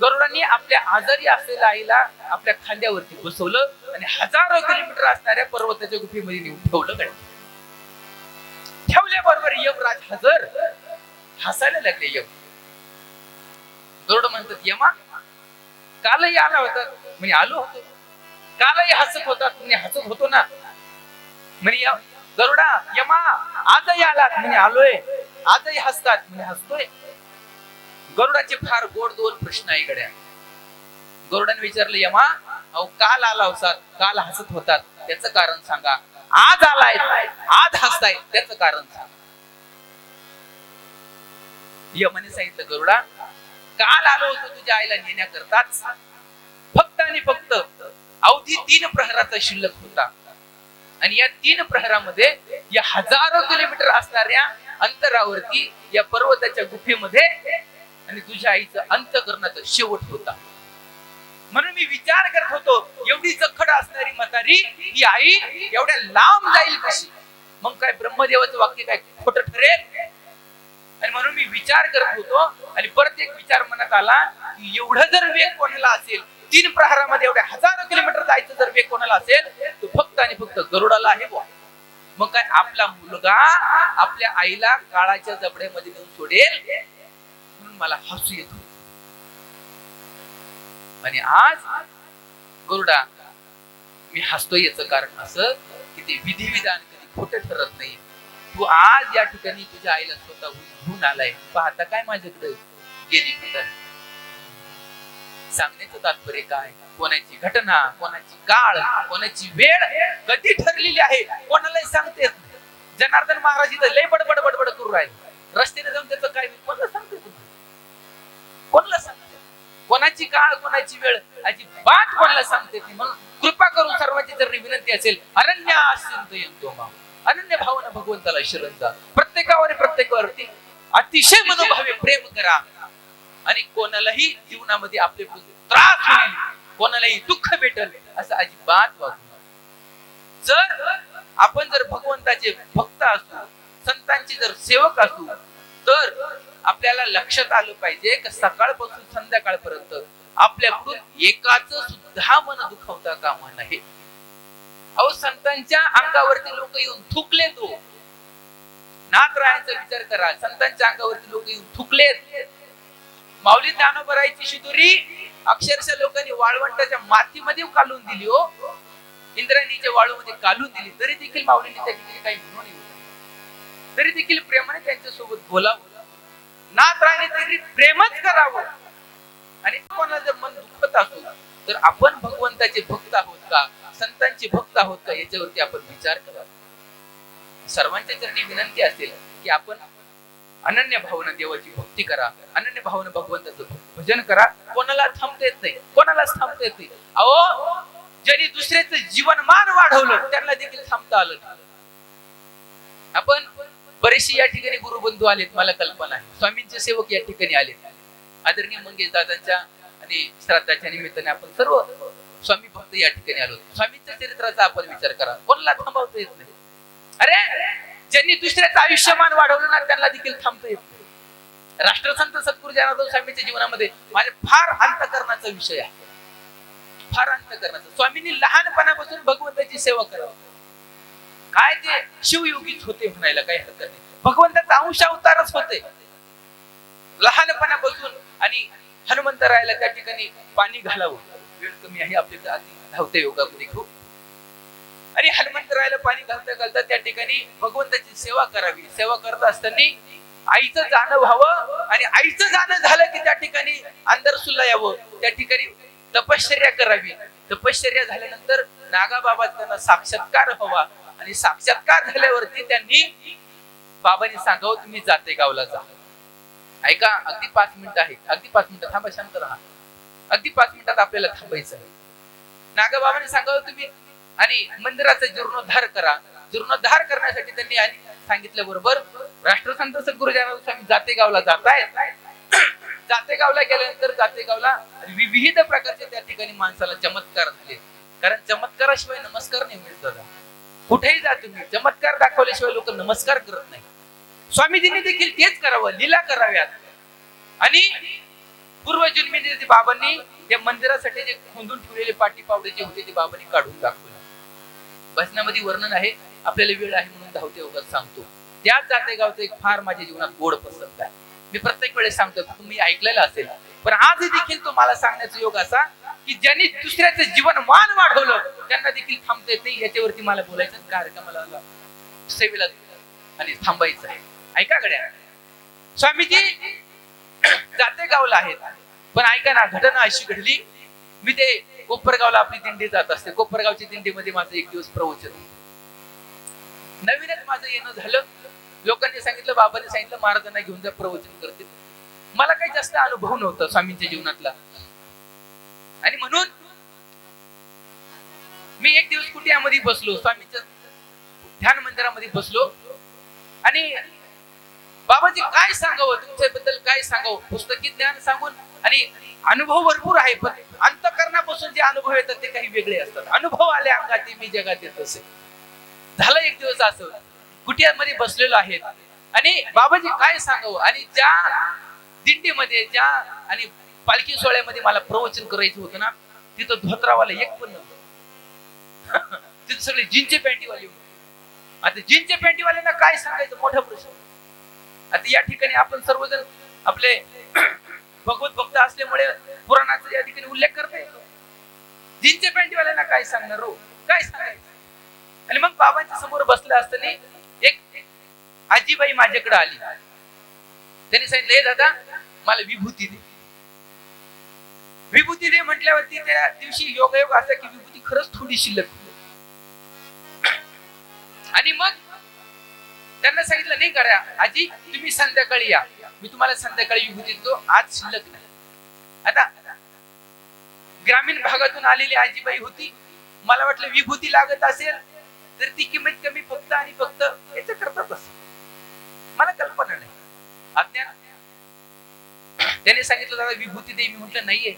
गरुडाने आपल्या आजारी असलेल्या आईला आपल्या खांद्यावरती बसवलं आणि हजारो किलोमीटर असणाऱ्या पर्वताच्या गुफेमध्ये नेऊन ठेवलं. काय ठेवल्याबरोबर यमराज हजर हसायला लागले. यम गरुड म्हणतात, यमा कालही आला होता? म्हणे आलो होतो. कालही हसत होता? म्हणे हसत होतो ना. म्हणे गरुडा यमा आजही आलात? म्हणे आलोय. आजही हसतात? म्हणे हसतोय. गरुडाचे फार गोड दोन प्रश्न आहे गड्या. गरुडाने विचारलं, यमा अहो काल आला होता, काल हसत होतात, त्याचं कारण सांगा. आज आलाय, आज हसताय, त्याचं कारण सांगा. यमाने सांगितलं, गरुडा काल आलो होतो तुझ्या आईला नेण्याकरताच. फक्त आणि फक्त अवधी 3 प्रहराचा शिल्लक होता. आणि या 3 प्रहरामध्ये या हजारो किलोमीटर असणाऱ्या अंतरावरती या पर्वताच्या गुफेमध्ये आणि तुझ्या आईचं अंतःकरणाचा शेवट होता. म्हणून मी विचार करत होतो, एवढी जखड असणारी म्हातारी ही आई एवढ्या लांब जाईल कशी? मग काय ब्रह्मदेवाचं वाक्य काय खोटं ठरेल? आणि म्हणून मी विचार करत होतो आणि परत एक विचार मनात आला की एवढं जर वेग कोणाला असेल, 3 प्रहरामध्ये एवढ्या हजारो किलोमीटर जायचं जर वेग कोणाला असेल, तो फक्त आणि फक्त गरुडाला आहे बुवा. मग काय आपला मुलगा आपल्या आईला काळाच्या जबड्यामध्ये नेऊन सोडेल? म्हणून मला हसू येतो. आणि आज गरुडा मी हसतो याचं कारण असं की ते विधिविधान कधी खोटं ठरत नाही. तू आज या ठिकाणी तुझ्या आईला स्वतः घेऊन आलाय. पाहता काय माझ्याकडे गेली तर सांगण्याचं तात्पर्य काय? कोणाची घटना, कोणाची काळ, कोणाची वेळ कधी ठरलेली आहे कोणालाही सांगता येत नाही. जनार्दन महाराज इथं लय बडबड बडबड करू राहिले, रस्त्याने जाऊन त्याचं काय कोणाला सांगते? कोणाला सांगते? कोणाची काळ, कोणाची वेळ अजिबात कोणाला सांगते नाही. म्हणून कृपा करून सर्वांची जर विनंती असेल, अनन्य अनन्य भावना भगवंताला शरण जा. प्रत्येकावरती अतिशय मनोभावे प्रेम करा. आणि कोणालाही जीवनामध्ये आपले त्रास होईल, कोणालाही दुःख भेटेल असं अजिबात वागू नका. जर आपण जर भगवंताचे भक्त असू, संतांची जर सेवक असू, तर आपल्याला लक्षात आलं पाहिजे की सकाळपासून संध्याकाळपर्यंत आपल्याकडून एकाच सुद्धा मन दुखावता कामा नये. अहो, संतांच्या अंगावरती लोक येऊन थुकले. तो नाथरायांचा विचार करा, संतांच्या अंगावरती लोक येऊन थुकलेत. माऊली ज्ञानोबरायची शिदोरी अक्षरशः लोकांनी वाळवंटाच्या मातीमध्ये काढून दिली. हो, इंद्रायणीच्या वाळूमध्ये काढून दिली. तरी देखील माऊलींनी त्या ठिकाणी काही म्हणून येऊ, तरी देखील प्रेमाने त्यांच्यासोबत बोलावं. नाथरायाने तरी प्रेमच करावं. आणि कोणाला जर मन दुखत असो तर आपण भगवंताचे भक्त आहोत का, संतांचे भक्त आहोत का, याच्यावरती आपण विचार करावा. सर्वांच्या चरणी विनंती असेल की आपण अनन्य भावना देवाची भक्ती करा, अनन्य भावना भगवंताचं भजन करा. कोणाला थांबता येत नाही, कोणालाच थांबता येत नाही. अहो, ज्यांनी दुसऱ्याचं जीवनमान वाढवलं त्यांना देखील थांबता आलं नाही. आपण बरेचसे या ठिकाणी गुरुबंधू आलेत, मला कल्पना आहे. स्वामींचे सेवक या ठिकाणी आलेत. आदरणीय मंगेश दादांच्या आणि श्राद्धाच्या निमित्ताने आपण सर्व स्वामी भक्त या ठिकाणी आलो. स्वामींच्या चरित्राचा आपण विचार करा, कोणाला थांबवता येत नाही. अरे, ज्यांनी दुसऱ्याचं आयुष्यमान वाढवलं ना त्यांना देखील थांबता येत नाही. राष्ट्रसंत सद्गुरू जनार्दन स्वामींच्या जीवनामध्ये माझ्या फार अंतःकरणाचा विषय आहे, फार अंतःकरणाचा. स्वामींनी लहानपणापासून भगवंताची सेवा करावी. काय ते शिवयोगीच होते म्हणायला काही हरकत नाही. भगवंताचा अंश अवतारच होते लहानपणापासून. आणि हनुमंतरायाला त्या ठिकाणी पाणी घालावं, वेळ कमी आहे आपल्याकडे, आधी धावते योगामध्ये खूप. आणि हनुमंतरायाला पाणी घालता घालता त्या ठिकाणी भगवंताची सेवा करावी. सेवा करत असताना आईचं जाणं व्हावं. आणि आईचं जाणं झालं की त्या ठिकाणी अंदरसुला यावं, त्या ठिकाणी तपश्चर्या करावी. तपश्चर्या झाल्यानंतर नागाबाबा त्यांना साक्षात्कार व्हावा. आणि साक्षात्कार झाल्यावरती त्यांनी बाबांनी सांगावं, तुम्ही जाते गावला जा. ऐका, अगदी 5 मिनिटं आहे, अगदी 5 मिनिटं थांबा, शांत राहा. अगदी 5 मिनिटात आपल्याला थांबायचं आहे. नागाबाबांनी सांगावं तुम्ही आणि मंदिराचा जीर्णोद्धार करा. जीर्णोद्धार करण्यासाठी त्यांनी सांगितल्या बरोबर राष्ट्रसंत सद्गुरू जनार्दन स्वामी जातेगावला जातायत. जातेगावला गेल्यानंतर जातेगावला विविध प्रकारचे त्या ठिकाणी माणसाला चमत्कार झाले. कारण चमत्काराशिवाय नमस्कार नाही मिळत दादा. कुठेही जा तुम्ही, चमत्कार दाखवल्याशिवाय लोक नमस्कार करत नाही. स्वामीजींनी देखील तेच करावं, लीला कराव्यात. आणि पूर्वजन्मी बाबांनी त्या मंदिरासाठी जे खोंदून ठेवलेले पाटी पावडे जे होते ते बाबांनी काढून दाखवले. भजनामध्ये वर्णन आहे, आपल्याला वेळ आहे म्हणून धावते वगैरे सांगतो. त्याच जातेगावचं एक फार माझ्या जीवनात गोड प्रसंग आहे. मी प्रत्येक वेळेस सांगतो, तुम्ही ऐकलेलं असेल, पण आज देखील तो मला सांगण्याचा योग असा की ज्यांनी दुसऱ्याचं जीवन मान वाढवलं त्यांना देखील थांबता येत नाही. याच्यावरती मला बोलायचं, कार्यक्रमाला सेवेला आणि थांबायचं आहे. ऐका गड्या, स्वामीजी जातेगावला आहेत, पण ऐका ना, घटना अशी घडली. मी ते कोपरगावला आपली दिंडी जात असते. कोपरगावच्या दिंडीमध्ये माझं एक दिवस प्रवचन, नवीनच माझं येणं झालं. लोकांनी सांगितलं, बाबांनी सांगितलं महाराजांना घेऊन जा, प्रवचन करतील. मला काही जास्त अनुभव नव्हता स्वामींच्या जीवनातला, आणि म्हणून मी एक दिवस कुटियामध्ये बसलो, स्वामींच्या ध्यान मंदिरामध्ये बसलो, आणि बाबाजी काय सांगावं तुमच्याबद्दल, काय सांगावं, पुस्तकी ज्ञान सांगून आणि अनुभव भरपूर आहे, पण अंतःकरणापासून जे अनुभव येतात ते काही वेगळे असतात. अनुभव आले अंगात मी जगात येत असे. झालं एक दिवस असं कुटियामध्ये बसलेलो आहे, आणि बाबाजी काय सांगावं, आणि ज्या दिंडीमध्ये ज्या आणि पालखी सोहळ्यामध्ये मला प्रवचन करायचं होतं ना, तिथं धोत्रावाला एक पण नव्हतं. तिथं सगळे जीनचे पॅन्टीवाले होते. आता जीनचे पॅन्टीवाल्यांना काय सांगायचं, मोठा प्रश्न. आता या ठिकाणी आपण सर्वजण आपले भगवत भक्त असल्यामुळे पुराणाचा या ठिकाणी उल्लेख करता येतो. जीनचे पॅन्टीवाल्यांना काय सांगणार हो, काय सांगायचं. आणि मग बाबांच्या समोर बसलं असताना एक आजीबाई माझ्याकडे आली. त्यांनी सांगितलं, हे दादा मला विभूती दे. विभूती दे म्हटल्यावरती त्या दिवशी योगायोग असा की विभूती खरंच थोडी शिल्लक. आणि मग त्यांना सांगितलं, नाही करा आजी, तुम्ही संध्याकाळी या, मी तुम्हाला संध्याकाळी विभूती देतो, आज शिल्लक नाही. आता ग्रामीण भागातून आलेली आजीबाई होती. मला वाटलं विभूती लागत असेल तर ती किंमत कमी फक्त आणि फक्त याचं करतात असं, मला कल्पना नाही, अज्ञान. त्याने सांगितलं, दादा विभूती दे. मी म्हटलं नाहीये.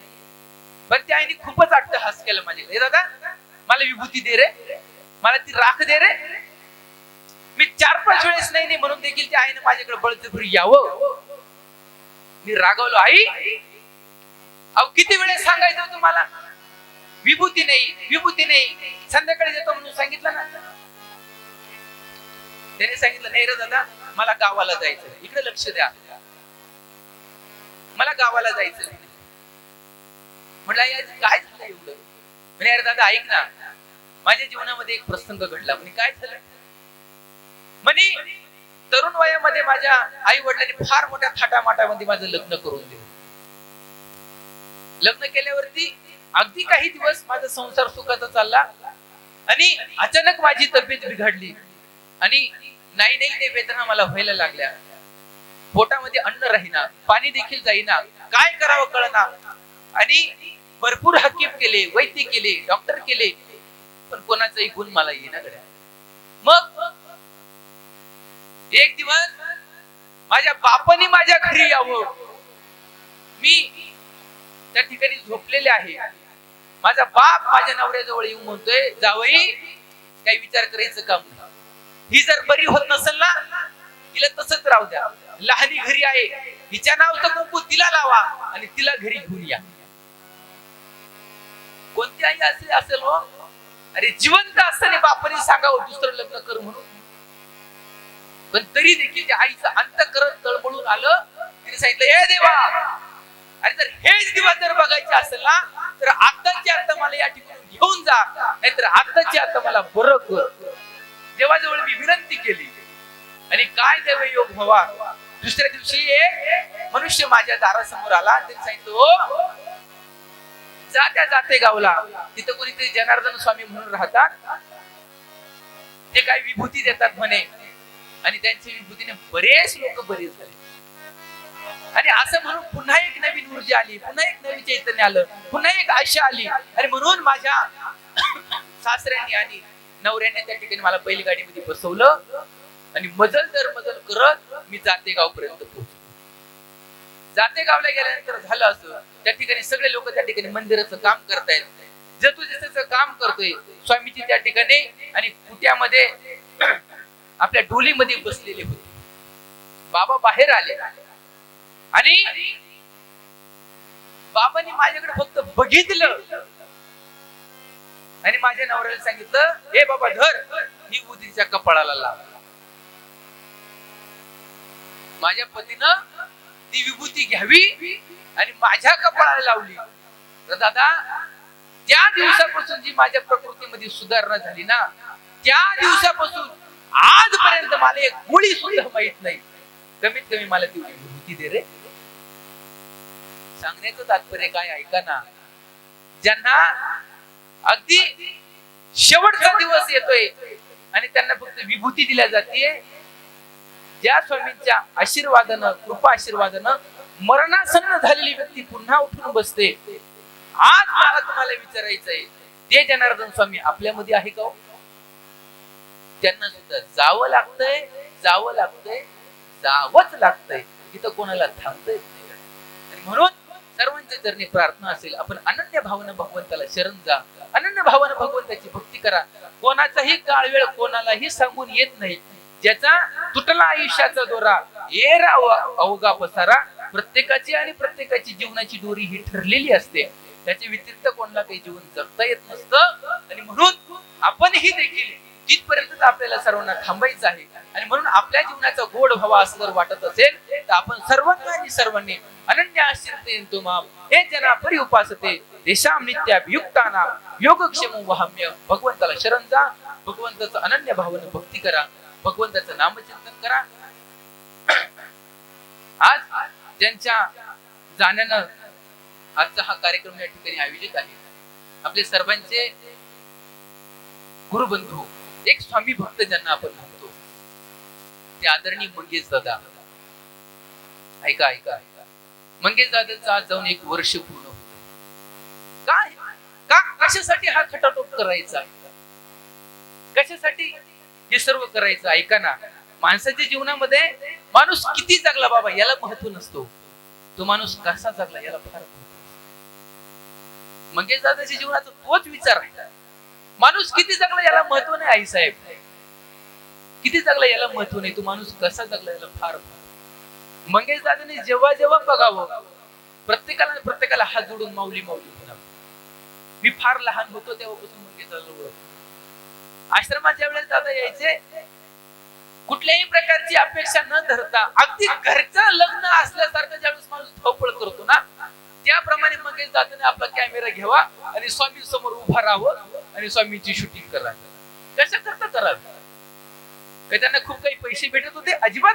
पण त्या आईने खूपच अट्टहास केला माझ्याकडे, हे दादा मला विभूती दे रे, मला ती राख दे रे. मी 4-5 वेळेस नाही म्हणून देखील त्या आईने माझ्याकडे बळजबरी यावं. मी रागवलो, आई अहो किती वेळेस सांगायचं तुम्हाला, विभूती नाही, विभूती नाही, संध्याकाळी देतो म्हणून सांगितलं ना. त्याने सांगितलं, नाही रे दादा मला गावाला जायचं, इकडे लक्ष द्या, मला गावाला जायचं. म्हटलं काय झालं एवढं. म्हणजे अरे दादा ऐक ना, माझ्या जीवनामध्ये एक प्रसंग घडला. म्हणजे काय झालं म्हणे, तरुण वयामध्ये माझ्या आई वडिलांनी फार मोठ्या थाटामाटामध्ये माझं लग्न करून दिलं. लग्न केल्यावरती अगदी काही दिवस माझा संसार सुखाचा चालला, आणि अचानक माझी तब्येत बिघडली, आणि नाही ते वेदना मला व्हायला लागल्या. पोटामध्ये अन्न राहीना, पाणी देखील जाईना, काय करावं कळना. आणि भरपूर हकीम केले, वैद्य केले, डॉक्टर केले, पण कोणाचाही गुण मला येईना गड्या. मग एक दिवस माझ्या बापाने माझ्या घरी यावं. मी त्या ठिकाणी झोपलेले आहे. माझा बाप माझ्या नवऱ्याजवळ येऊन म्हणतोय, जावई काही विचार करायचं काम नाही, ही जर बरी होत नसेल ना तिला तसंच राहू द्या, लहानी घरी आहे, हिच्या नावचं कुंकू तिला लावा आणि तिला घरी घेऊन या. कोणती आई असे असेल हो, अरे जिवंत असताना बापाने सांगावं दुसरं लग्न कर म्हणून. पण तरी देखील त्या आईचं अंतःकरण तळमळून आलं. तिने सांगितलं, हे देवा, अरे जर हेच दिवस जर बघायचे असेल ना तर आत्ताची आता मला या ठिकाणी घेऊन जा, नाहीतर आत्ताची आता मला बरं कर. देवाजवळ मी विनंती केली, आणि काय देव योग व्हावा. दुसऱ्या दिवशी एक मनुष्य माझ्या दारासमोर आला. त्यांनी सांगितलं, हो जाते गावला, तिथं कोणीतरी जनार्दन स्वामी म्हणून राहतात, ते काय विभूती देतात म्हणे, आणि त्यांच्या विभूतीने बरेच लोक बरे झाले. आणि असं म्हणून पुन्हा एक नवीन ऊर्जा आली, पुन्हा एक नवीन चैतन्य आलं, पुन्हा एक आशा आली. आणि म्हणून माझ्या सासऱ्यांनी आणि नवऱ्याने त्या ठिकाणी मला बैलगाडीमध्ये बसवलं, आणि मजल दर मजल करत मी जातेगाव पर्यंत पोहोचलो. जातेगावला गेल्यानंतर झालं असं, त्या ठिकाणी सगळे लोक त्या ठिकाणी मंदिराचं काम करतायत, जतुजतेचं काम करतोय. स्वामीजी त्या ठिकाणी आणि कुट्यामध्ये आपल्या डोलीमध्ये बसलेले होते. बाबा बाहेर आले, आणि बाबांनी माझ्याकडे फक्त बघितलं, आणि माझ्या नवऱ्याला सांगितलं, हे बाबा धर, ही उदीच्या कपाळाला लाव. माझ्या पतीनं ती विभूती घ्यावी आणि माझ्या कपाळाला लावली. तर दादा, त्या दिवसापासून जी माझ्या प्रकृतीमध्ये सुधारणा झाली ना, त्या दिवसापासून आजपर्यंत मला एक गोळी सुद्धा माहित नाही. कमीत कमी मला ती विभूती दे रे. सांगण्याचं तात्पर्य काय ऐका ना, ज्यांना अगदी शेवटचा दिवस येतोय आणि त्यांना फक्त विभूती दिल्या जाते, ज्या स्वामींच्या आशीर्वादानं, कृपा आशीर्वादानं मरणासन्न झालेली व्यक्ती पुन्हा उठून बसते. आज मला तुम्हाला विचारायचंय, ते जनार्दन स्वामी आपल्यामध्ये आहे का हो? त्यांना सुद्धा जावंच लागतंय. तिथं कोणाला थांबता येत नाही. आणि म्हणून सर्वांच्या चरणी प्रार्थना असेल, आपण अनन्य भावानं भगवंताला शरण जा, अनन्य भावानं भगवंताची भक्ती करा. कोणाचाही काळ वेळ कोणालाही सांगून येत नाही. ज्याचा तुटला आयुष्याचा दोरा येरा अवघा पसारा, प्रत्येकाची जीवनाची दोरी ही ठरलेली असते. त्याच्या व्यतिरिक्त कोणाला काही जीवन जगता येत नसतं. आणि म्हणून आपणही देखील तिथपर्यंत आपल्याला सर्वांना थांबायचं आहे. आणि म्हणून आपल्या जीवनाचा गोड व्हावा असं जर वाटत असेल तर आपण सर्वांनी अनन्य आश्रितेंतु माम हे जना परि उपासते देशाम नित्याभियुक्तानां योगक्षेमं वहाम्य. भगवंताला शरण जा, भगवंताचं अनन्य भावानं भक्ती करा, भगवंताचं नामचिंतन करा. आज ज्यांच्या जाण्यानं आजचा हा कार्यक्रम या ठिकाणी आयोजित आहे, आपले सर्वांचे गुरुबंधू, एक स्वामी भक्त ज्यांना आपण म्हणतो, ते आदरणीय मंगेश दादा. ऐका मंगेश दादांचं आज जाऊन 1 वर्ष पूर्ण होत. का कशासाठी हा खटाटोप करायचा, कशासाठी हे सर्व करायचं? ऐका ना, माणसाच्या जीवनामध्ये माणूस किती जगला बाबा याला महत्व नसतो, तो माणूस कसा जगला याला फार महत्व. मंगेश दादाच्या जीवनाचा तोच विचार आहे. माणूस किती जगला याला महत्व नाही. आई साहेब किती जगला याला महत्व नाही, तो माणूस कसा जगला याला फार. मंगेश दादाने जेव्हा बघावं, प्रत्येकाला हात जोडून माऊली म्हणावं. मी फार लहान होतो तेव्हापासून मंगेश दादा आश्रमाच्या वेळेस दादा यायचे, कुठल्याही प्रकारची अपेक्षा न धरता, अगदी घरचं लग्न असल्यासारखं ज्यावेळेस माणूस धावपळ करतो ना, त्याप्रमाणे मंगेश दादाने आपला कॅमेरा घ्यावा आणि स्वामी समोर उभा राहावं आणि स्वामींची शूटिंग करावी. कशा करता करावी? का त्यांना खूप काही पैसे भेटत होते? अजिबात.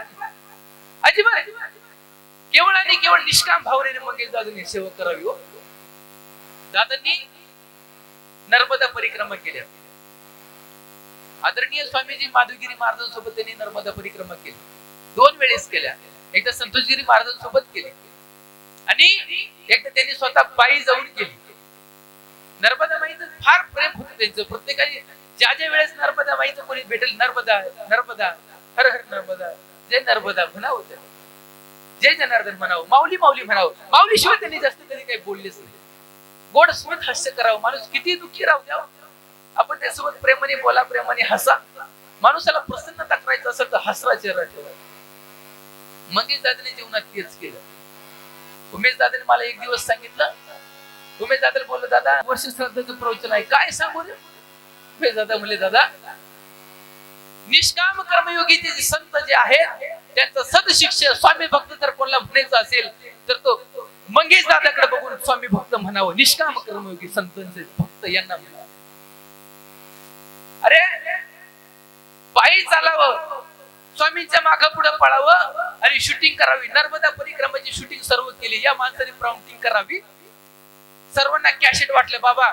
केवळ आणि केवळ निष्काम भावनेने मंगेश दादांनी सेवा करावी. हो, दादांनी नर्मदा परिक्रमा केल्या. आदरणीय स्वामीजी माधवगिरी महाराजांसोबत त्यांनी नर्मदा परिक्रमा केली. 2 वेळेस केल्या. एकदा संतोषगिरी महाराजांसोबत केली आणि एकदा त्यांनी स्वतः पायी जाऊन केली. नर्मदा माईचं फार प्रेम होतं त्यांचं. प्रत्येकाने ज्या वेळेस नर्मदा माईचं कोणी भेटेल, नर्मदा हर हर नर्मदा, जय नर्मदा म्हणावं, जय जनार्दन म्हणावं, माऊली म्हणावं. माऊलीशिवाय त्यांनी जास्त कधी काही बोललेच नाही. गोड स्मित हास्य करावं. माणूस किती दुःखी राहू द्यावं, आपण त्यासोबत प्रेमाने बोला, प्रेमाने हसा. माणूसाला प्रसन्नता करायचं असेल तर हसरा चेहरा ठेवा. मंगेश दादाने जीवनात तेच केलं. उमेश दादाने मला एक दिवस सांगितलं, उमेश दादाला बोललो, दादा वर्ष श्राद्धाचं प्रवचन आहे, काय सांगू रे? उमेश दादा म्हणले, दादा निष्काम कर्मयोगीचे जे संत जे आहेत त्यांचं सदशिष्य स्वामी भक्त जर कोणाला म्हणायचं असेल तर तो मंगेश दादाकडे बघून स्वामी भक्त म्हणावं. निष्काम कर्मयोगी संतांचे भक्त यांना म्हणावं. अरे पायी चालावं, स्वामींच्या मागे पुढे पळावं आणि शूटिंग करावी. नर्मदा परिक्रमाची शूटिंग सर्व केली. या माणसाने प्रॉम्प्टिंग करावी. सर्वांना कॅसेट वाटले. बाबा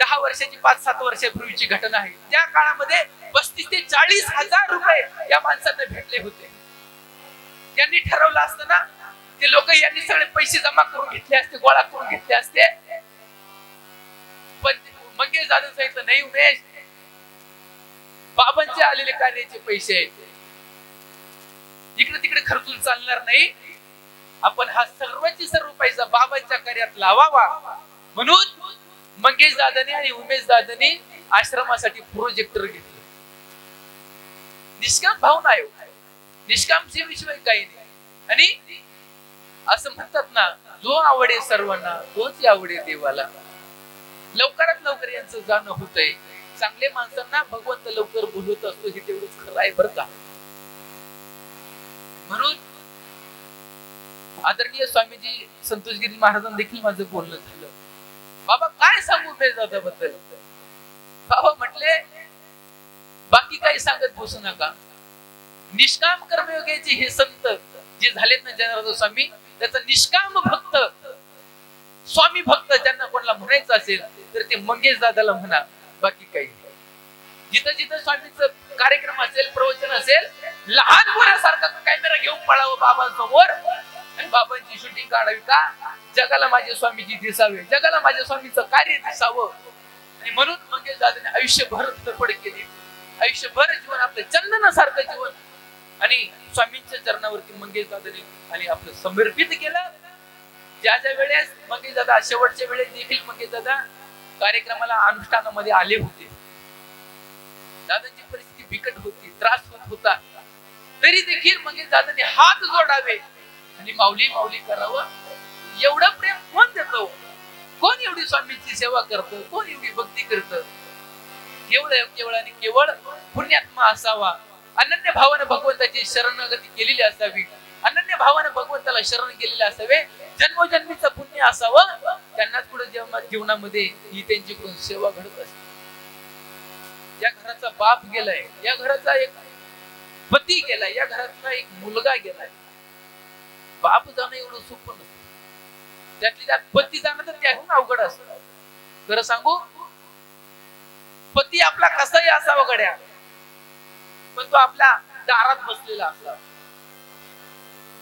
10 वर्षाची 5-7 वर्षापूर्वीची घटना आहे. त्या काळामध्ये 35 ते 40 हजार रुपये या माणसांना भेटले होते. त्यांनी ठरवलं असतं ना, ते लोक यांनी सगळे पैसे जमा करून घेतले असते, गोळा करून घेतले असते. पण मंगेश दादा सांगितलं, नाही उमेश, बाबांचे आलेले कार्याचे पैसे इकडे तिकडे खर्चून चालणार नाही. आपण हा सर्वची सर्व पैसा बाबांच्या कार्यात लावावा. म्हणून मंगेश दादाने आणि उमेश दादाने आश्रमासाठी प्रोजेक्टर घेतलं. निष्काम भावना आहे, निष्काम सेवेशिवाय काही नाही. आणि असं म्हणतात ना, जो आवडे सर्वांना तोच आवडे देवाला. लवकरात लवकर यांचं जाणं होतंय. चांगले माणसांना भगवंत लवकर बोलवत असतो, हे तेवढंच खरं आहे बरं का. म्हणून आदरणीय स्वामीजी संतोषगिरी महाराजांना देखील माझं बोलणं झालं. बाबा काय सांगू उमेश दादाबद्दल? बाबा म्हटले, बाकी काही सांगत बसू नका. निष्काम कर्मयोगाचे हे संत जे झालेत ना जनार्दन स्वामी, त्याचा निष्काम भक्त, स्वामी भक्त ज्यांना कोणाला म्हणायचं असेल तर ते मंगेश दादाला म्हणा. बाकी काही नाही. जिथं जिथं स्वामींचं कार्यक्रम असेल, प्रवचन असेल, लहान मुलासारखा कॅमेरा घेऊन पळावं बाबांसमोर आणि बाबांची शूटिंग काढावी का? जगाला माझे स्वामीजी दिसावे, जगाला माझ्या स्वामीचं कार्य दिसावं. आणि म्हणून मंगेश दादाने आयुष्यभर धडपड केली, आयुष्यभर जीवन आपलं चंदनासारखं जीवन आणि स्वामींच्या चरणावरती मंगेश दादाने आणि आपलं समर्पित केलं. ज्या ज्या वेळेस मंगेश दादा शेवटच्या वेळेस देखील मंगेश दादा कार्यक्रमाला अनुष्ठानामध्ये आले होते. दादांची परिस्थिती बिकट होती, त्रास होत होता, तरी देखील मंगेश दादांनी हात जोडावे आणि माऊली माऊली करावं. एवढं प्रेम कोण देतो? कोण एवढी स्वामींची सेवा करतं? कोण एवढी भक्ती करतं? केवळ आणि केवळ पुण्यात्मा असावा, अनन्य भावाने भगवंताची शरणागती केलेली असावी, अनन्य भावाने भगवंताला शरण गेलेले असावे, जन्मोजन्मीचं पुण्य असावं. त्यांनाच पुढे जीवनामध्ये ही त्यांच्याकडून सेवा घडत असते. या घराचा बाप गेलाय, या घराचा एक पती गेलाय, या घरातला एक मुलगा गेलाय. बाप जाणं एवढं सोपं नसतं, त्यातली त्यात पती जाणं तर त्याहून अवघड असतं. खरं सांगू, पती आपला कसाही असावा गड्या, पण तो आपल्या दारात बसलेला असावा.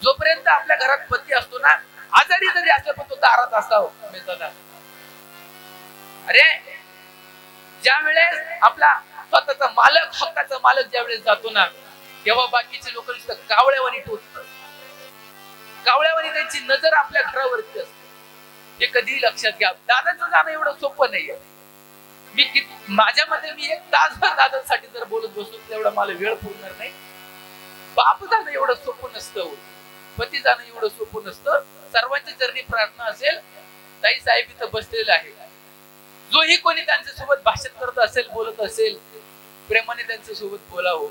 जोपर्यंत आपल्या घरात पती असतो ना, आजारी जरी असला पण तो दारात असावा. अरे ज्या वेळेस आपला स्वतःचा मालक, हक्काचा मालक ज्या वेळेस जातो ना, तेव्हा बाकीचे लोक नुसतं कावळ्यावानी टोचतात, कावळ्यावानी त्यांची नजर आपल्या घरावरती असते. हे कधी लक्षात घ्या. दादाचं जाणं एवढं सोपं नाहीये. माझ्या मते मी एक तासभर दादांसाठी जर बोलत बसलो तेवढा मला वेळ पुरणार नाही. बाप जाणं एवढं सोपं नसतं, पती जाणं एवढं सोपं नसतं. सर्वांच्या चरणी प्रार्थना असेल. ताई साहेब इथं बसलेले आहे, जोही कोणी त्यांच्या सोबत भाषण करत असेल, बोलत असेल, प्रेमाने त्यांच्या सोबत बोलावं.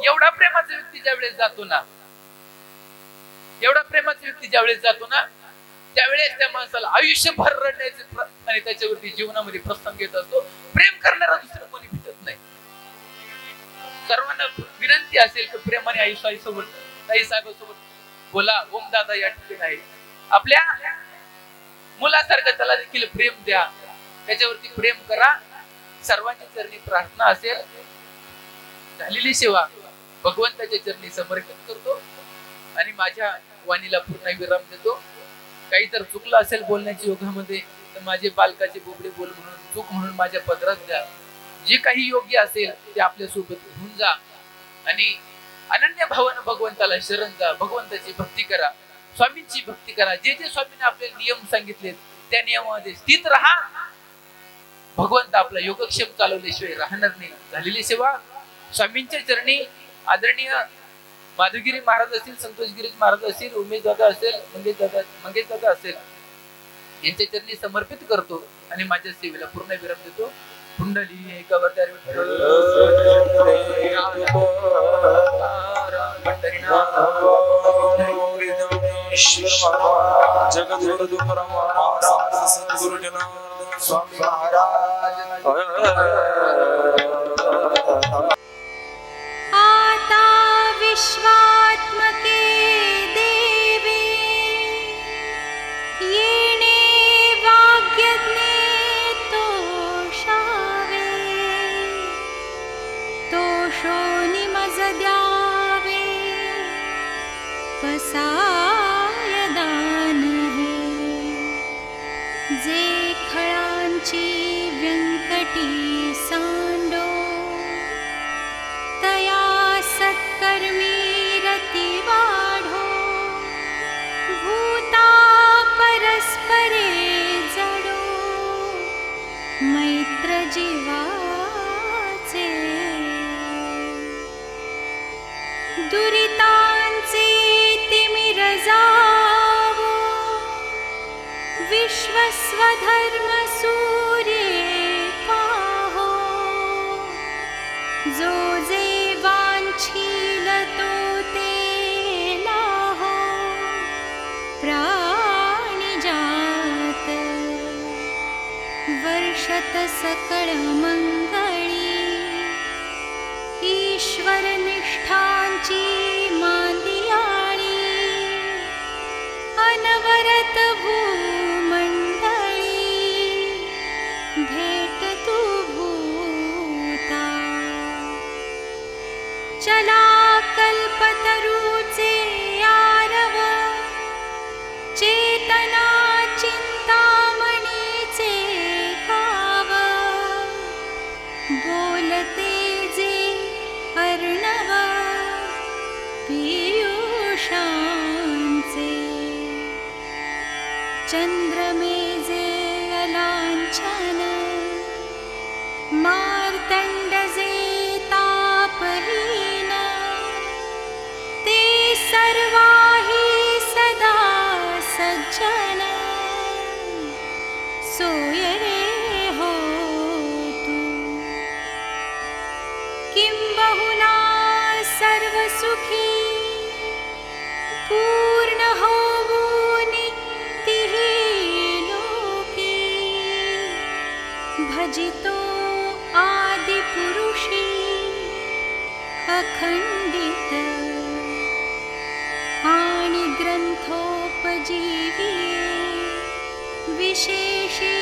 एवढा प्रेमाचा व्यक्ती ज्या वेळेस जातो ना, एवढा प्रेमाचा व्यक्ती ज्या वेळेस जातो ना, त्यावेळेस त्या माणसाला आयुष्यभर रडण्याचे आणि त्याच्यावरती जीवनामध्ये प्रसंग येत असतो. प्रेम करणारा दुसरं कोणी भेटत नाही. सर्वांना विनंती असेल की प्रेमाने आई सोबत, ताई साहेबांसोबत बोला. ओम दादा या ठिकाणी आहे, आपल्या मुलासारखं त्याला देखील प्रेम द्या, त्याच्यावरती प्रेम करा. सर्वांच्या चरणी प्रार्थना असेल. झालेली सेवा भगवंताच्या चरणी समर्पित करतो आणि माझ्या वाणीला पूर्ण विराम देतो. काही तर चुकलं असेल बोलण्याच्या योगामध्ये तर माझे बालकाचे बोबडे बोल म्हणून चूक म्हणून माझ्या पदरात द्या. जे काही योग्य असेल ते आपल्या सोबत घेऊन जा आणि अनन्य भावानं भगवंताला शरण जा, भगवंताची भक्ती करा, स्वामींची भक्ती करा. जे जे स्वामींनी आपले नियम सांगितलेत त्या नियमामध्ये स्थित राहा. भगवंत आपला योगक्षेम चालवल्याशिवाय राहणार नाही. झालेली सेवा स्वामींच्या चरणी आदरणीय माधवगिरी महाराज असतील, संतोषगिरी महाराज असतील, उमेश दादा असेल, मंगेश दादा असेल, यांच्या चरणी समर्पित करतो आणि माझ्या सेवेला पूर्ण विराम देतो. कुंडली कवरदारी जगद्गुरु स्वामी महाराज. आता विश्वात्मके देवी येणे वाग्यज्ञे तोषावे, तोषो निमज द्यावे, पसाय दान हे. जे खळांची व्यंकटी सांडो, तया सत्कर्मी रती वाढो. भूता परस्परे जडो, मैत्र जीवाचे. दुरितांचे तिमिर जावो, विश्वस्वधर्म सूर्ये पाहो. जो जे वांछील तो ते लाहो, प्राणिजात वर्षत सकळ मंगळी. ईश्वर निष्ठांची मांदियाळी, अनवरत भूमंडळी. भेट तू भूता, चला कल्पतरूचे आरव, पीयूषांचे चंद्रमेजे अलांछन मार्तंडजे तापहीन ते सर्वाहि सदा सज्जन सोयरे हो तू किं बहुना सर्वसुखी पूर्ण होवुनि तिहि लोकी भजितो आदिपुरुषी अखंडित आणि ग्रंथोपजीवी विशेषी